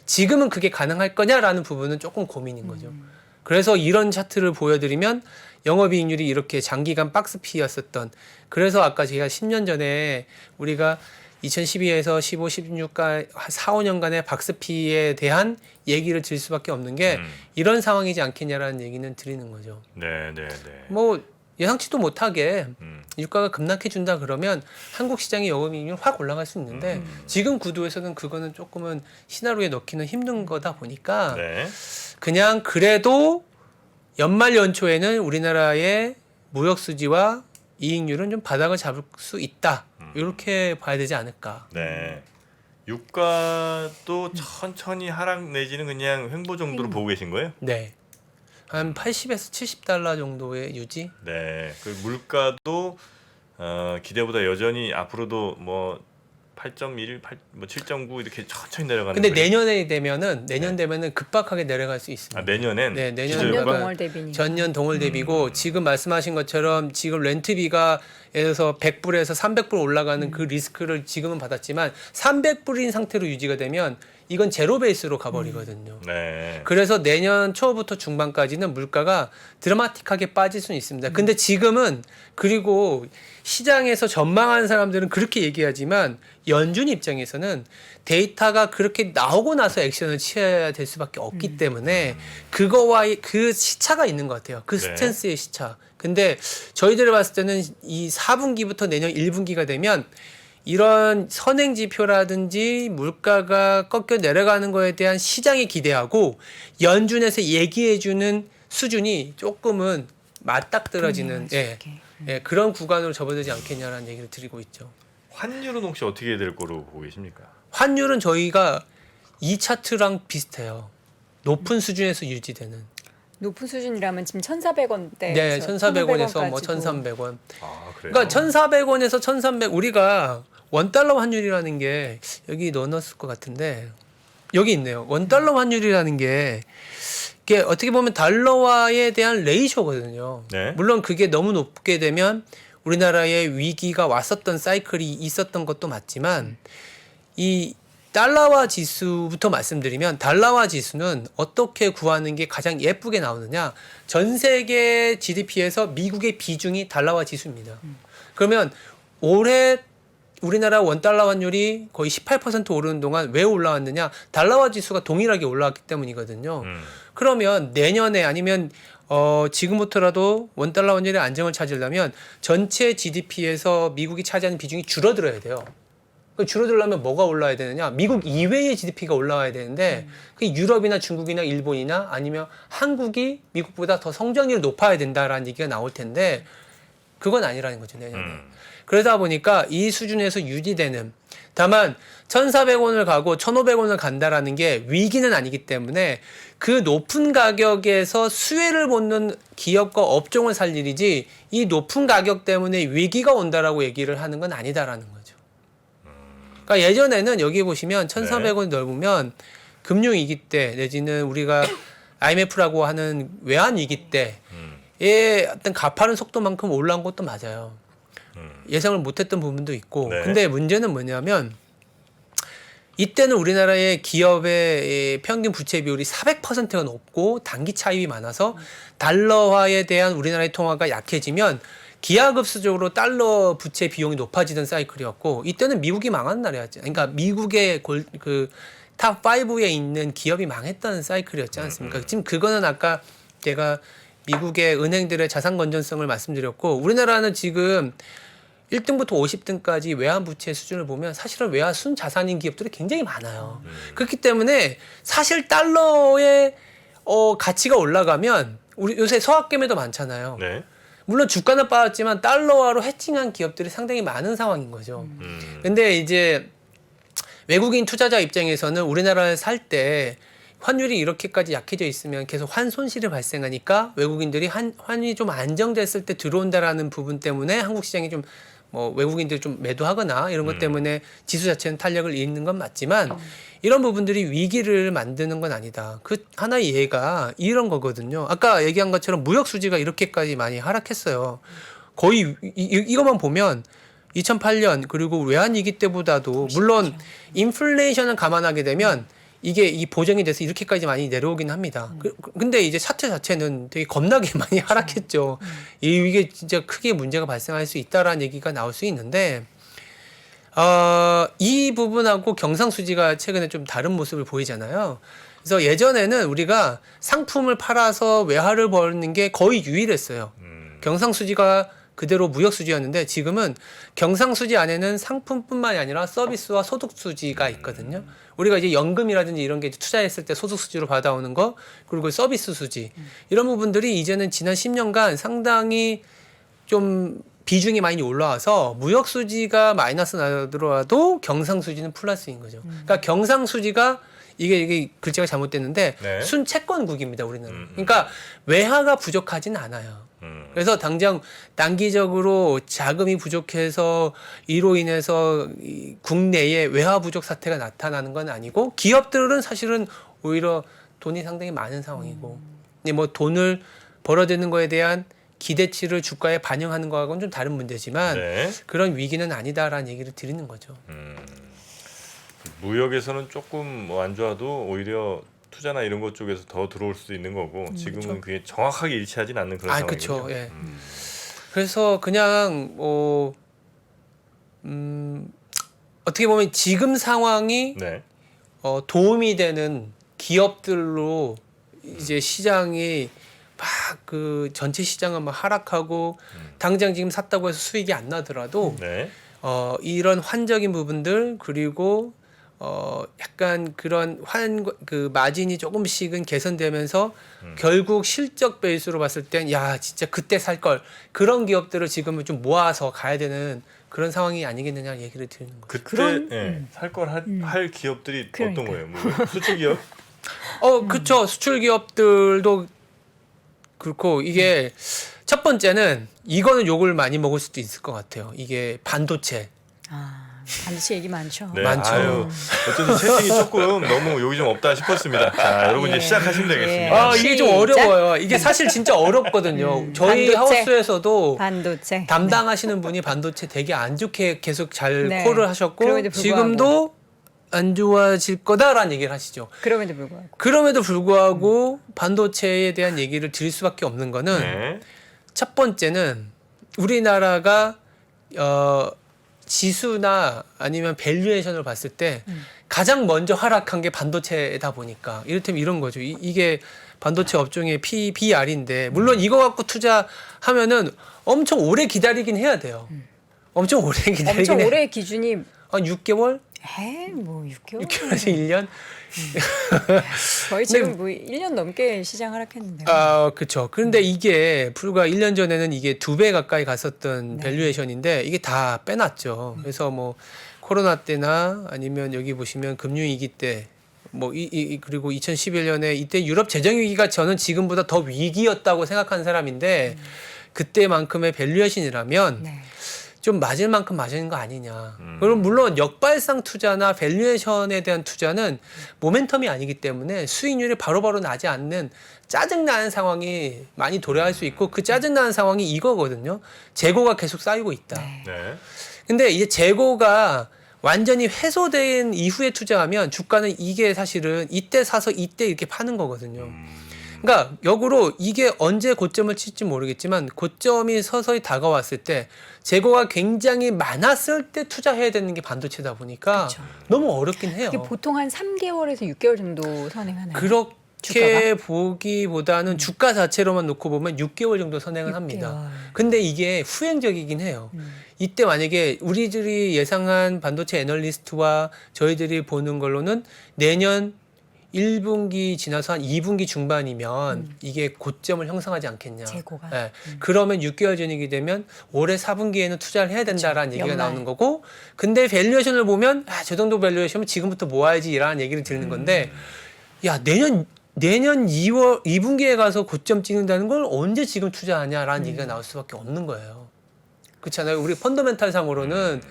지금은 그게 가능할 거냐라는 부분은 조금 고민인 거죠. 그래서 이런 차트를 보여드리면 영업이익률이 이렇게 장기간 박스피였었던 그래서 아까 제가 10년 전에 우리가 2012에서 15, 16가 4, 5년간의 박스피에 대한 얘기를 드릴 수밖에 없는 게 이런 상황이지 않겠냐라는 얘기는 드리는 거죠. 네, 네, 네. 뭐 예상치도 못하게 유가가 급락해 준다 그러면 한국 시장의 영업이익률 확 올라갈 수 있는데 지금 구도에서는 그거는 조금은 시나리오에 넣기는 힘든 거다 보니까 네. 그냥 그래도 연말 연초에는 우리나라의 무역 수지와 이익률은 좀 바닥을 잡을 수 있다. 이렇게 봐야 되지 않을까. 네. 유가도 천천히 하락 내지는 그냥 횡보 정도로 보고 계신 거예요? 네. 한 80에서 70달러 정도의 유지. 네. 그 물가도 기대보다 여전히 앞으로도 뭐 8.1, 7.9 이렇게 천천히 내려가는. 근데 그림. 내년에 되면은 급박하게 내려갈 수 있습니다. 아, 내년엔 네, 내년 전년 기저효과? 동월 대비니까. 전년 동월 대비고 지금 말씀하신 것처럼 지금 렌트비가 예를 들어서 100불에서 300불 올라가는 그 리스크를 지금은 받았지만 300불인 상태로 유지가 되면 이건 제로 베이스로 가버리거든요. 네. 그래서 내년 초부터 중반까지는 물가가 드라마틱하게 빠질 수는 있습니다. 근데 지금은 그리고 시장에서 전망하는 사람들은 그렇게 얘기하지만 연준 입장에서는 데이터가 그렇게 나오고 나서 액션을 취해야 될 수밖에 없기 때문에 그거와의 그 시차가 있는 것 같아요. 그 네. 스탠스의 시차. 근데 저희들이 봤을 때는 이 4분기부터 내년 1분기가 되면 이런 선행 지표라든지 물가가 꺾여 내려가는 거에 대한 시장이 기대하고 연준에서 얘기해 주는 수준이 조금은 맞닥뜨려지는 그런 구간으로 접어들지 않겠냐라는 얘기를 드리고 있죠. 환율은 혹시 어떻게 될 거로 보고 계십니까? 환율은 저희가 이 차트랑 비슷해요. 높은 수준에서 유지되는. 높은 수준이라면 지금 1,400원대. 네, 1,400원에서 뭐 1,300원. 아, 그래요. 그러니까 1,400원에서 1,300 우리가 원달러 환율이라는 게 여기 넣어놨을 것 같은데 여기 있네요. 원달러 환율이라는 게 이게 어떻게 보면 달러화에 대한 레이쇼거든요. 네. 물론 그게 너무 높게 되면 우리나라에 위기가 왔었던 사이클이 있었던 것도 맞지만 이 달러화 지수부터 말씀드리면 달러화 지수는 어떻게 구하는 게 가장 예쁘게 나오느냐. 전 세계 GDP에서 미국의 비중이 달러화 지수입니다. 그러면 올해 우리나라 원달러 환율이 거의 18% 오르는 동안 왜 올라왔느냐? 달러화 지수가 동일하게 올라왔기 때문이거든요. 그러면 내년에 아니면 지금부터라도 원달러 환율의 안정을 찾으려면 전체 GDP에서 미국이 차지하는 비중이 줄어들어야 돼요. 줄어들려면 뭐가 올라야 되느냐? 미국 이외의 GDP가 올라와야 되는데 그 유럽이나 중국이나 일본이나 아니면 한국이 미국보다 더 성장률이 높아야 된다라는 얘기가 나올 텐데 그건 아니라는 거죠, 내년에. 그러다 보니까 이 수준에서 유지되는 다만 1,400원을 가고 1,500원을 간다라는 게 위기는 아니기 때문에 그 높은 가격에서 수혜를 보는 기업과 업종을 살 일이지 이 높은 가격 때문에 위기가 온다라고 얘기를 하는 건 아니다라는 거죠. 그러니까 예전에는 여기 보시면 1,400원 넓으면 금융위기 때 내지는 우리가 IMF라고 하는 외환위기 때의 어떤 가파른 속도만큼 올라온 것도 맞아요. 예상을 못했던 부분도 있고 네. 근데 문제는 뭐냐면 이때는 우리나라의 기업의 평균 부채 비율이 400%가 높고 단기 차입이 많아서 달러화에 대한 우리나라의 통화가 약해지면 기하급수적으로 달러 부채 비용이 높아지던 사이클이었고 이때는 미국이 망한 날이었죠. 그러니까 미국의 그 탑 5에 있는 기업이 망했던 사이클이었지 않습니까? 지금 그거는 아까 제가 미국의 은행들의 자산 건전성을 말씀드렸고 우리나라는 지금 1등부터 50등까지 외환부채 수준을 보면 사실은 외화 순자산인 기업들이 굉장히 많아요. 그렇기 때문에 사실 달러의 가치가 올라가면 우리 요새 서학개매도 많잖아요. 네. 물론 주가는 빠졌지만 달러화로 해칭한 기업들이 상당히 많은 상황인 거죠. 근데 이제 외국인 투자자 입장에서는 우리나라를 살 때 환율이 이렇게까지 약해져 있으면 계속 환 손실이 발생하니까 외국인들이 환이 좀 안정됐을 때 들어온다라는 부분 때문에 한국 시장이 좀 뭐 외국인들이 좀 매도하거나 이런 것 때문에 지수 자체는 탄력을 잃는 건 맞지만 이런 부분들이 위기를 만드는 건 아니다. 그 하나의 예가 이런 거거든요. 아까 얘기한 것처럼 무역 수지가 이렇게까지 많이 하락했어요. 거의 이것만 보면 2008년 그리고 외환위기 때보다도 물론 인플레이션을 감안하게 되면 이게 이 보정이 돼서 이렇게까지 많이 내려오긴 합니다. 근데 이제 차트 자체는 되게 겁나게 많이 하락했죠. 이게 진짜 크게 문제가 발생할 수 있다라는 얘기가 나올 수 있는데 이 부분하고 경상수지가 최근에 좀 다른 모습을 보이잖아요. 그래서 예전에는 우리가 상품을 팔아서 외화를 버는 게 거의 유일했어요. 경상수지가 그대로 무역수지였는데 지금은 경상수지 안에는 상품뿐만이 아니라 서비스와 소득수지가 있거든요. 우리가 이제 연금이라든지 이런 게 투자했을 때 소득수지로 받아오는 거 그리고 서비스 수지 이런 부분들이 이제는 지난 10년간 상당히 좀 비중이 많이 올라와서 무역수지가 마이너스 나더라도 경상수지는 플러스인 거죠. 그러니까 경상수지가 이게 글자가 잘못됐는데 네. 순채권국입니다 우리는. 그러니까 외화가 부족하진 않아요. 그래서 당장 단기적으로 자금이 부족해서 이로 인해서 이 국내에 외화 부족 사태가 나타나는 건 아니고 기업들은 사실은 오히려 돈이 상당히 많은 상황이고 근데 뭐 돈을 벌어들이는 거에 대한 기대치를 주가에 반영하는 거하고는 좀 다른 문제지만 네. 그런 위기는 아니다라는 얘기를 드리는 거죠. 무역에서는 조금 뭐 안 좋아도 오히려 투자나 이런 것 쪽에서 더 들어올 수도 있는 거고 지금은 그렇죠. 그게 정확하게 일치하진 않는 그런 상황이죠. 그렇죠. 예. 그래서 그냥 어떻게 보면 지금 상황이 네. 도움이 되는 기업들로 이제 시장이 막 그 전체 시장은 막 하락하고 당장 지금 샀다고 해서 수익이 안 나더라도 네. 이런 환적인 부분들 그리고 약간 그런 그 마진이 조금씩은 개선되면서 결국 실적 베이스로 봤을 땐 야 진짜 그때 살 걸 그런 기업들을 지금은 좀 모아서 가야 되는 그런 상황이 아니겠느냐 얘기를 드리는 거예요. 그때 살 걸 할 기업들이 그러니까. 어떤 거예요? 뭐 수출 기업? 그쵸. 수출 기업들도 그렇고 이게 첫 번째는 이거는 욕을 많이 먹을 수도 있을 것 같아요. 이게 반도체. 반드시 얘기 많죠. 네. 많죠. 아유, 어쨌든 채팅이 조금 너무 욕이 좀 없다 싶었습니다. 자, 여러분 예. 이제 시작하시면 되겠습니다. 이게 좀 시작. 어려워요. 이게 사실 진짜 어렵거든요. 저희 반도체. 하우스에서도 반도체. 담당하시는 분이 반도체 되게 안 좋게 계속 잘 네. 콜을 하셨고 그럼에도 불구하고. 지금도 안 좋아질 거다라는 얘기를 하시죠. 그럼에도 불구하고. 그럼에도 불구하고 반도체에 대한 얘기를 드릴 수밖에 없는 거는 네. 첫 번째는 우리나라가 지수나 아니면 밸류에이션을 봤을 때 가장 먼저 하락한 게 반도체다 보니까 이를테면 이런 거죠. 이게 반도체 업종의 PBR인데 물론 이거 갖고 투자하면은 엄청 오래 기다리긴 해야 돼요. 엄청 오래 기다리긴 엄청 해. 오래 기준이 한 6개월? 뭐 6개월? 6개월에서 1년? 거의 지금 뭐 1년 넘게 시장 하락했는데요. 그렇죠. 그런데 이게 불과 1년 전에는 이게 2배 가까이 갔었던 밸류에이션인데 이게 다 빼놨죠. 그래서 뭐 코로나 때나 아니면 여기 보시면 금융위기 때 뭐 그리고 2011년에 이때 유럽 재정 위기가 저는 지금보다 더 위기였다고 생각하는 사람인데 그때만큼의 밸류에이션이라면 네. 좀 맞을 만큼 맞은 거 아니냐. 그럼 물론 역발상 투자나 밸류에이션에 대한 투자는 모멘텀이 아니기 때문에 수익률이 바로바로 나지 않는 짜증나는 상황이 많이 도래할 수 있고 그 짜증나는 상황이 이거거든요. 재고가 계속 쌓이고 있다. 네. 네. 근데 이제 재고가 완전히 해소된 이후에 투자하면 주가는 이게 사실은 이때 사서 이때 이렇게 파는 거거든요. 그러니까 역으로 이게 언제 고점을 칠지 모르겠지만 고점이 서서히 다가왔을 때 재고가 굉장히 많았을 때 투자해야 되는 게 반도체다 보니까 그렇죠. 너무 어렵긴 해요. 이게 보통 한 3개월에서 6개월 정도 선행하나요? 그렇게 주가가? 보기보다는 주가 자체로만 놓고 보면 6개월 정도 선행을 합니다. 근데 이게 후행적이긴 해요. 이때 만약에 우리들이 예상한 반도체 애널리스트와 저희들이 보는 걸로는 내년 1분기 지나서 한 2분기 중반이면 이게 고점을 형성하지 않겠냐. 재고가. 네. 그러면 6개월 전이게 되면 올해 4분기에는 투자를 해야 된다라는 얘기가 연말. 나오는 거고 근데 밸류에이션을 보면 저 정도 밸류에이션은 지금부터 모아야지라는 얘기를 드리는 건데 야 내년 2분기에 가서 고점 찍는다는 걸 언제 지금 투자하냐라는 얘기가 나올 수밖에 없는 거예요. 그렇잖아요. 우리 펀더멘탈 상으로는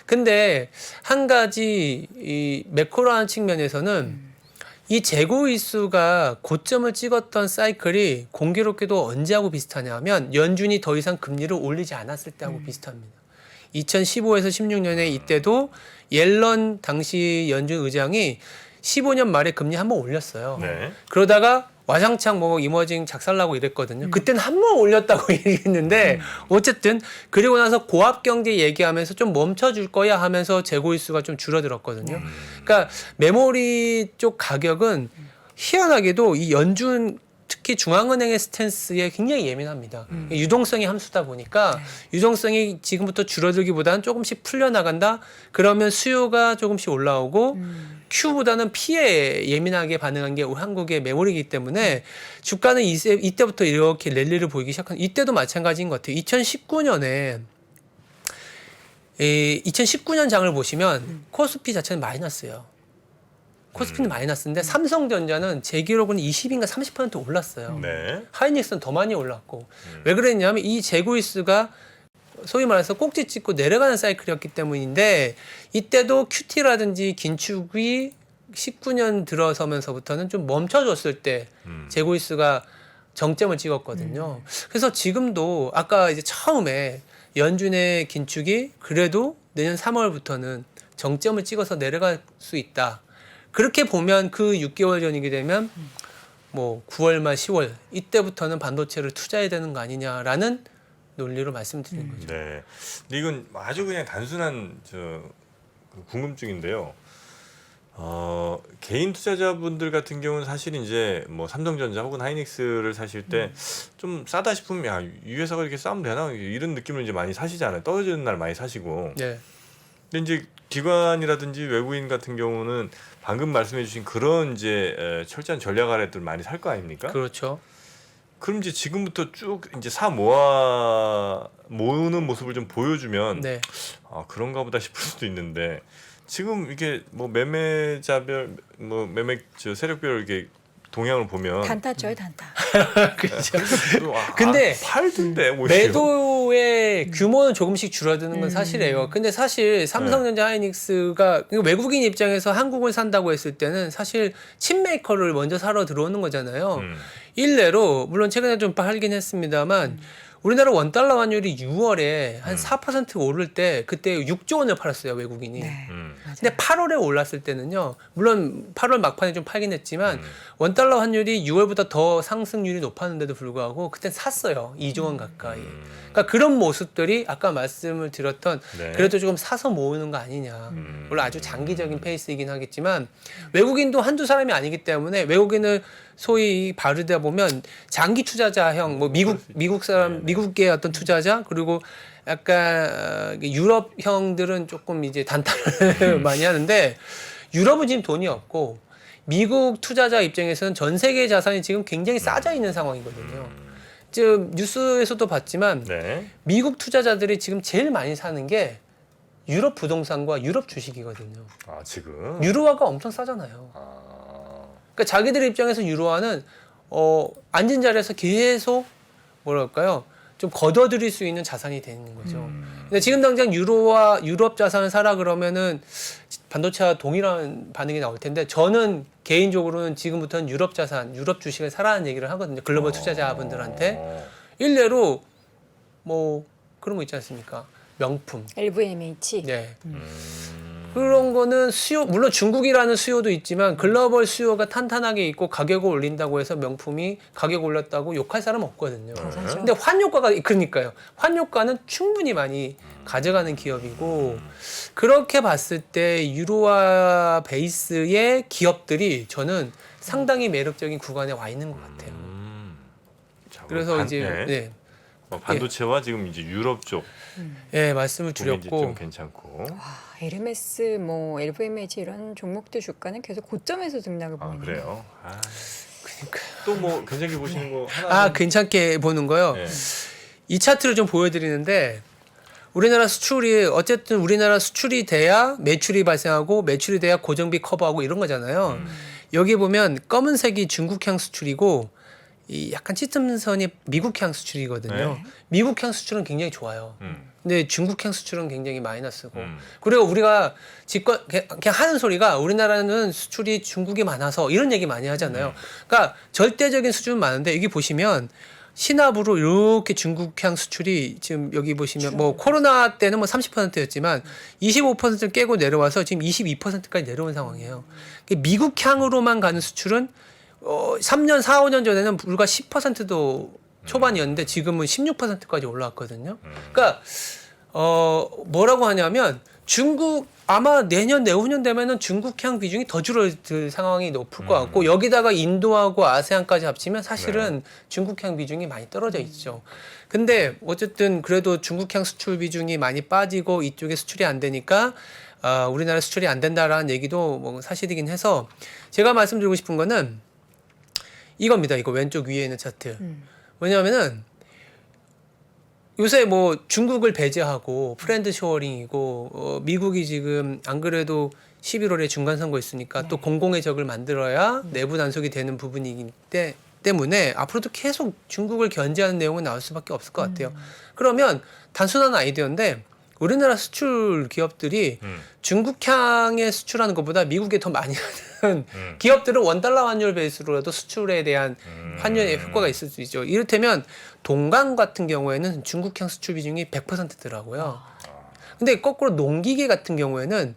근데 한 가지 이 매크로한 측면에서는 이 재고 일수가 고점을 찍었던 사이클이 공교롭게도 언제하고 비슷하냐면 연준이 더 이상 금리를 올리지 않았을 때하고 비슷합니다. 2015에서 16년에 이때도 옐런 당시 연준 의장이 15년 말에 금리 한 번 올렸어요. 네. 그러다가 와장창 뭐 이머징 작살나고 이랬거든요. 그때는 한 번 올렸다고 얘기했는데 어쨌든 그리고 나서 고압 경제 얘기하면서 좀 멈춰줄 거야 하면서 재고 일수가 좀 줄어들었거든요. 그러니까 메모리 쪽 가격은 희한하게도 이 연준 특히 중앙은행의 스탠스에 굉장히 예민합니다. 유동성이 함수다 보니까 유동성이 지금부터 줄어들기보다는 조금씩 풀려나간다. 그러면 수요가 조금씩 올라오고 Q보다는 P에 예민하게 반응한 게 한국의 메모리이기 때문에 주가는 이때부터 이렇게 랠리를 보이기 시작한 이때도 마찬가지인 것 같아요. 2019년에 2019년 장을 보시면 코스피 자체는 마이너스예요. 코스피는 마이너스인데 삼성전자는 제 기록은 20인가 30% 올랐어요. 네. 하이닉스는 더 많이 올랐고 왜 그랬냐면 이 재고일수가 소위 말해서 꼭지 찍고 내려가는 사이클이었기 때문인데 이때도 QT라든지 긴축이 19년 들어서면서부터는 좀 멈춰졌을 때 재고일수가 정점을 찍었거든요. 그래서 지금도 아까 이제 처음에 연준의 긴축이 그래도 내년 3월부터는 정점을 찍어서 내려갈 수 있다. 그렇게 보면 그 6개월 전이게 되면 뭐 9월 말 10월 이때부터는 반도체를 투자해야 되는 거 아니냐라는 논리로 말씀드리는 거죠. 네. 근데 이건 아주 그냥 단순한 그 궁금증인데요. 개인 투자자분들 같은 경우는 사실 이제 뭐 삼성전자 혹은 하이닉스를 사실 때 좀 싸다 싶으면 야, 이 회사가 이렇게 싸면 되나 이런 느낌을 이제 많이 사시잖아요. 떨어지는 날 많이 사시고. 네. 근데 이제 기관이라든지 외국인 같은 경우는 방금 말씀해주신 그런 이제 철저한 전략 아래들 많이 살 거 아닙니까? 그렇죠. 그럼 이제 지금부터 쭉 이제 모으는 모습을 좀 보여주면 네. 아 그런가 보다 싶을 수도 있는데 지금 이게 뭐 매매자별 뭐 세력별 이렇게 동향을 보면 단타죠, 단타. 그렇죠. 또 근데 팔던데 오히려. 매도의 규모는 조금씩 줄어드는 건 사실이에요. 근데 사실 삼성전자 하이닉스가 외국인 입장에서 한국을 산다고 했을 때는 사실 칩메이커를 먼저 사러 들어오는 거잖아요. 일례로 물론 최근에 좀 팔긴 했습니다만 우리나라 원달러 환율이 6월에 한 4% 오를 때 그때 6조 원을 팔았어요, 외국인이. 네. 음. 근데 8월에 올랐을 때는요. 물론 8월 막판에 좀 팔긴 했지만 원달러 환율이 6월보다 더 상승률이 높았는데도 불구하고 그때 샀어요. 2조 원 가까이. 그러니까 그런 모습들이 아까 말씀을 드렸던 네. 그래도 조금 사서 모으는 거 아니냐. 물론 아주 장기적인 페이스이긴 하겠지만 외국인도 한두 사람이 아니기 때문에 외국인을 소위 바르다 보면 장기 투자자형 뭐 미국 사람 미국계 어떤 투자자 그리고 약간 유럽 형들은 조금 이제 단타를 많이 하는데 유럽은 지금 돈이 없고 미국 투자자 입장에서는 전 세계 자산이 지금 굉장히 싸져 있는 상황이거든요. 지금 뉴스에서도 봤지만 네. 미국 투자자들이 지금 제일 많이 사는 게 유럽 부동산과 유럽 주식이거든요. 아 지금. 유로화가 엄청 싸잖아요. 아. 그러니까 자기들 입장에서 유로화는 앉은 자리에서 계속 뭐랄까요 좀 걷어들일 수 있는 자산이 되는 거죠. 근데 지금 당장 유로화 유럽 자산을 사라 그러면은 반도체와 동일한 반응이 나올 텐데 저는 개인적으로는 지금부터는 유럽 자산, 유럽 주식을 사라는 얘기를 하거든요. 글로벌 투자자분들한테 일례로 뭐 그런 거 있지 않습니까? 명품. LVMH. 네. 그런 거는 수요 물론 중국이라는 수요도 있지만 글로벌 수요가 탄탄하게 있고 가격을 올린다고 해서 명품이 가격 올렸다고 욕할 사람 없거든요. 사죠. 근데 환효과가 그러니까요. 환효과는 충분히 많이 가져가는 기업이고 그렇게 봤을 때 유로화 베이스의 기업들이 저는 상당히 매력적인 구간에 와 있는 것 같아요. 자, 그래서 이제 네. 네. 반도체와 지금 이제 유럽 쪽 예, 말씀을 부분이 이제 좀 드렸고 괜찮고. 에르메스, 뭐 LVMH 이런 종목들 주가는 계속 고점에서 등락을 아 보이네요. 그래요. 그러니까 또 뭐 괜찮게 보시는 거 하나. 괜찮게 보는 거요. 네. 이 차트를 좀 보여드리는데 우리나라 수출이 어쨌든 우리나라 수출이 돼야 매출이 발생하고 매출이 돼야 고정비 커버하고 이런 거잖아요. 여기 보면 검은색이 중국향 수출이고 이 약간 짙은 선이 미국향 수출이거든요. 네. 미국향 수출은 굉장히 좋아요. 근데 중국향 수출은 굉장히 마이너스고. 그리고 우리가 그냥 하는 소리가 우리나라는 수출이 중국이 많아서 이런 얘기 많이 하잖아요. 그러니까 절대적인 수준은 많은데 여기 보시면 신압으로 이렇게 중국향 수출이 지금 여기 보시면 뭐 코로나 때는 뭐 30%였지만 25%를 깨고 내려와서 지금 22%까지 내려온 상황이에요. 미국향으로만 가는 수출은 3년, 4, 5년 전에는 불과 10%도 초반이었는데 지금은 16%까지 올라왔거든요. 그러니까 뭐라고 하냐면 중국 아마 내년 내후년 되면은 중국향 비중이 더 줄어들 상황이 높을 것 같고 여기다가 인도하고 아세안까지 합치면 사실은 중국향 비중이 많이 떨어져 있죠. 근데 어쨌든 그래도 중국향 수출 비중이 많이 빠지고 이쪽에 수출이 안 되니까 우리나라 수출이 안 된다라는 얘기도 뭐 사실이긴 해서 제가 말씀드리고 싶은 거는 이겁니다. 이거 왼쪽 위에 있는 차트. 왜냐하면은 요새 뭐 중국을 배제하고 프렌드 쇼어링이고 미국이 지금 안 그래도 11월에 중간 선거 있으니까 또 공공의 적을 만들어야 내부 단속이 되는 부분이기 때문에 앞으로도 계속 중국을 견제하는 내용은 나올 수밖에 없을 것 같아요. 그러면 단순한 아이디어인데 우리나라 수출 기업들이 중국향에 수출하는 것보다 미국에 더 많이 하는 기업들은 원달러 환율 베이스로라도 수출에 대한 환율의 효과가 있을 수 있죠. 이를테면 동강 같은 경우에는 중국향 수출 비중이 100%더라고요. 근데 거꾸로 농기계 같은 경우에는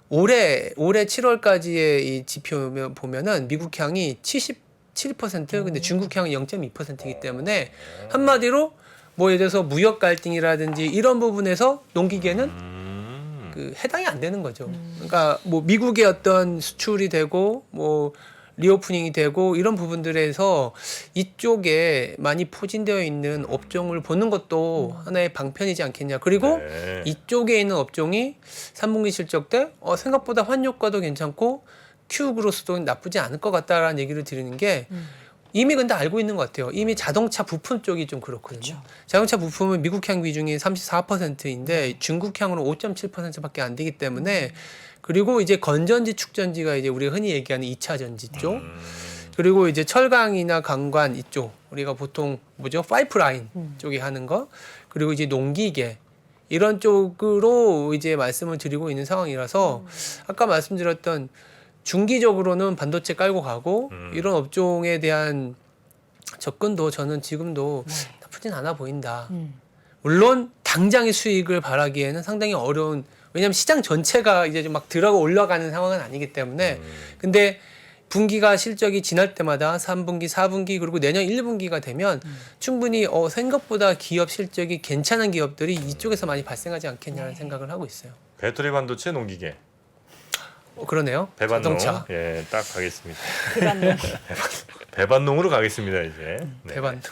올해 7월까지의 이 지표 보면은 미국향이 77%, 근데 중국향은 0.2%이기 때문에 한마디로 뭐 예를 들어서 무역 갈등이라든지 이런 부분에서 농기계는 그 해당이 안 되는 거죠. 그러니까 뭐 미국의 어떤 수출이 되고 뭐 리오프닝이 되고 이런 부분들에서 이쪽에 많이 포진되어 있는 업종을 보는 것도 하나의 방편이지 않겠냐. 그리고 네. 이쪽에 있는 업종이 3분기 실적 때 생각보다 환율과도 괜찮고 Q 그로스도 나쁘지 않을 것 같다라는 얘기를 드리는 게 이미 근데 알고 있는 것 같아요. 이미 자동차 부품 쪽이 좀 그렇거든요. 그렇죠. 자동차 부품은 미국향 비중이 34%인데 중국향으로 5.7%밖에 안 되기 때문에 그리고 이제 건전지 축전지가 이제 우리가 흔히 얘기하는 2차 전지 쪽 그리고 이제 철강이나 강관 이쪽 우리가 보통 뭐죠? 파이프라인 쪽이 하는 거 그리고 이제 농기계 이런 쪽으로 이제 말씀을 드리고 있는 상황이라서 아까 말씀드렸던 중기적으로는 반도체 깔고 가고 이런 업종에 대한 접근도 저는 지금도 나쁘진 않아 보인다. 물론 당장의 수익을 바라기에는 상당히 어려운 왜냐하면 시장 전체가 이제 좀 막 들어가 올라가는 상황은 아니기 때문에 근데 분기가 실적이 지날 때마다 3분기, 4분기 그리고 내년 1분기가 되면 충분히 생각보다 기업 실적이 괜찮은 기업들이 이쪽에서 많이 발생하지 않겠냐는 생각을 하고 있어요. 배터리 반도체 농기계. 그러네요. 배반농. 자동차. 예, 딱 가겠습니다. 그렇네요. 배반농으로 가겠습니다 이제. 네. 배반도.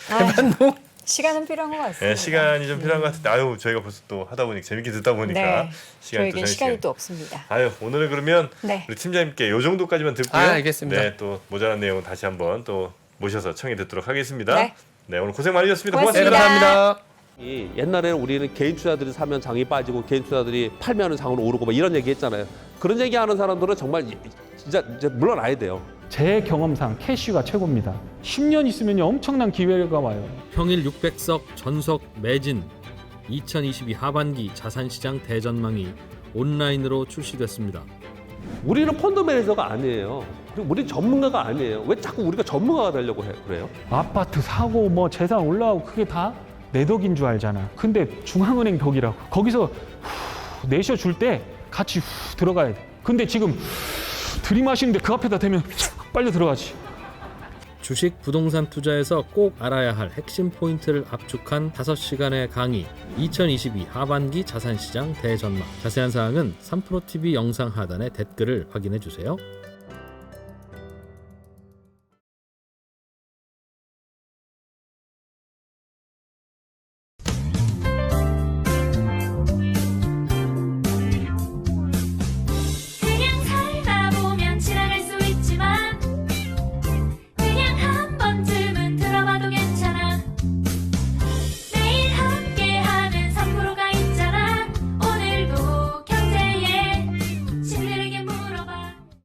배반동. 시간은 필요한 것 같습니다. 네, 시간이 좀 필요한 것 같은데 아유 저희가 벌써 또 하다 보니까 재밌게 듣다 보니까 네, 시간이 또 저에겐 시간이 또 없습니다. 아유 오늘은 그러면 네. 우리 팀장님께 요 정도까지만 듣고요. 알겠습니다. 네, 또 모자란 내용은 다시 한번 또 모셔서 청해 듣도록 하겠습니다. 네. 네, 오늘 고생 많으셨습니다. 네, 고맙습니다. 감사합니다. 옛날에는 우리는 개인 투자들이 사면 장이 빠지고 개인 투자들이 팔면은 장은 오르고 막 이런 얘기 했잖아요. 그런 얘기하는 사람들은 정말 진짜 이제 물러나야 돼요. 제 경험상 캐시가 최고입니다. 10년 있으면 엄청난 기회가 와요. 평일 600석 전석 매진 2022 하반기 자산시장 대전망이 온라인으로 출시됐습니다. 우리는 펀드 매니저가 아니에요. 그리고 우리는 전문가가 아니에요. 왜 자꾸 우리가 전문가가 되려고 그래요? 아파트 사고 뭐 재산 올라가고 그게 다 내 덕인 줄 알잖아. 근데 중앙은행 덕이라고. 거기서 내셔줄 때 같이 들어가야 돼. 근데 지금 들이마시는데 그 앞에다 대면 빨리 들어가지. 주식 부동산 투자에서 꼭 알아야 할 핵심 포인트를 압축한 5시간의 강의 2022 하반기 자산시장 대전망 자세한 사항은 3프로TV 영상 하단의 댓글을 확인해 주세요.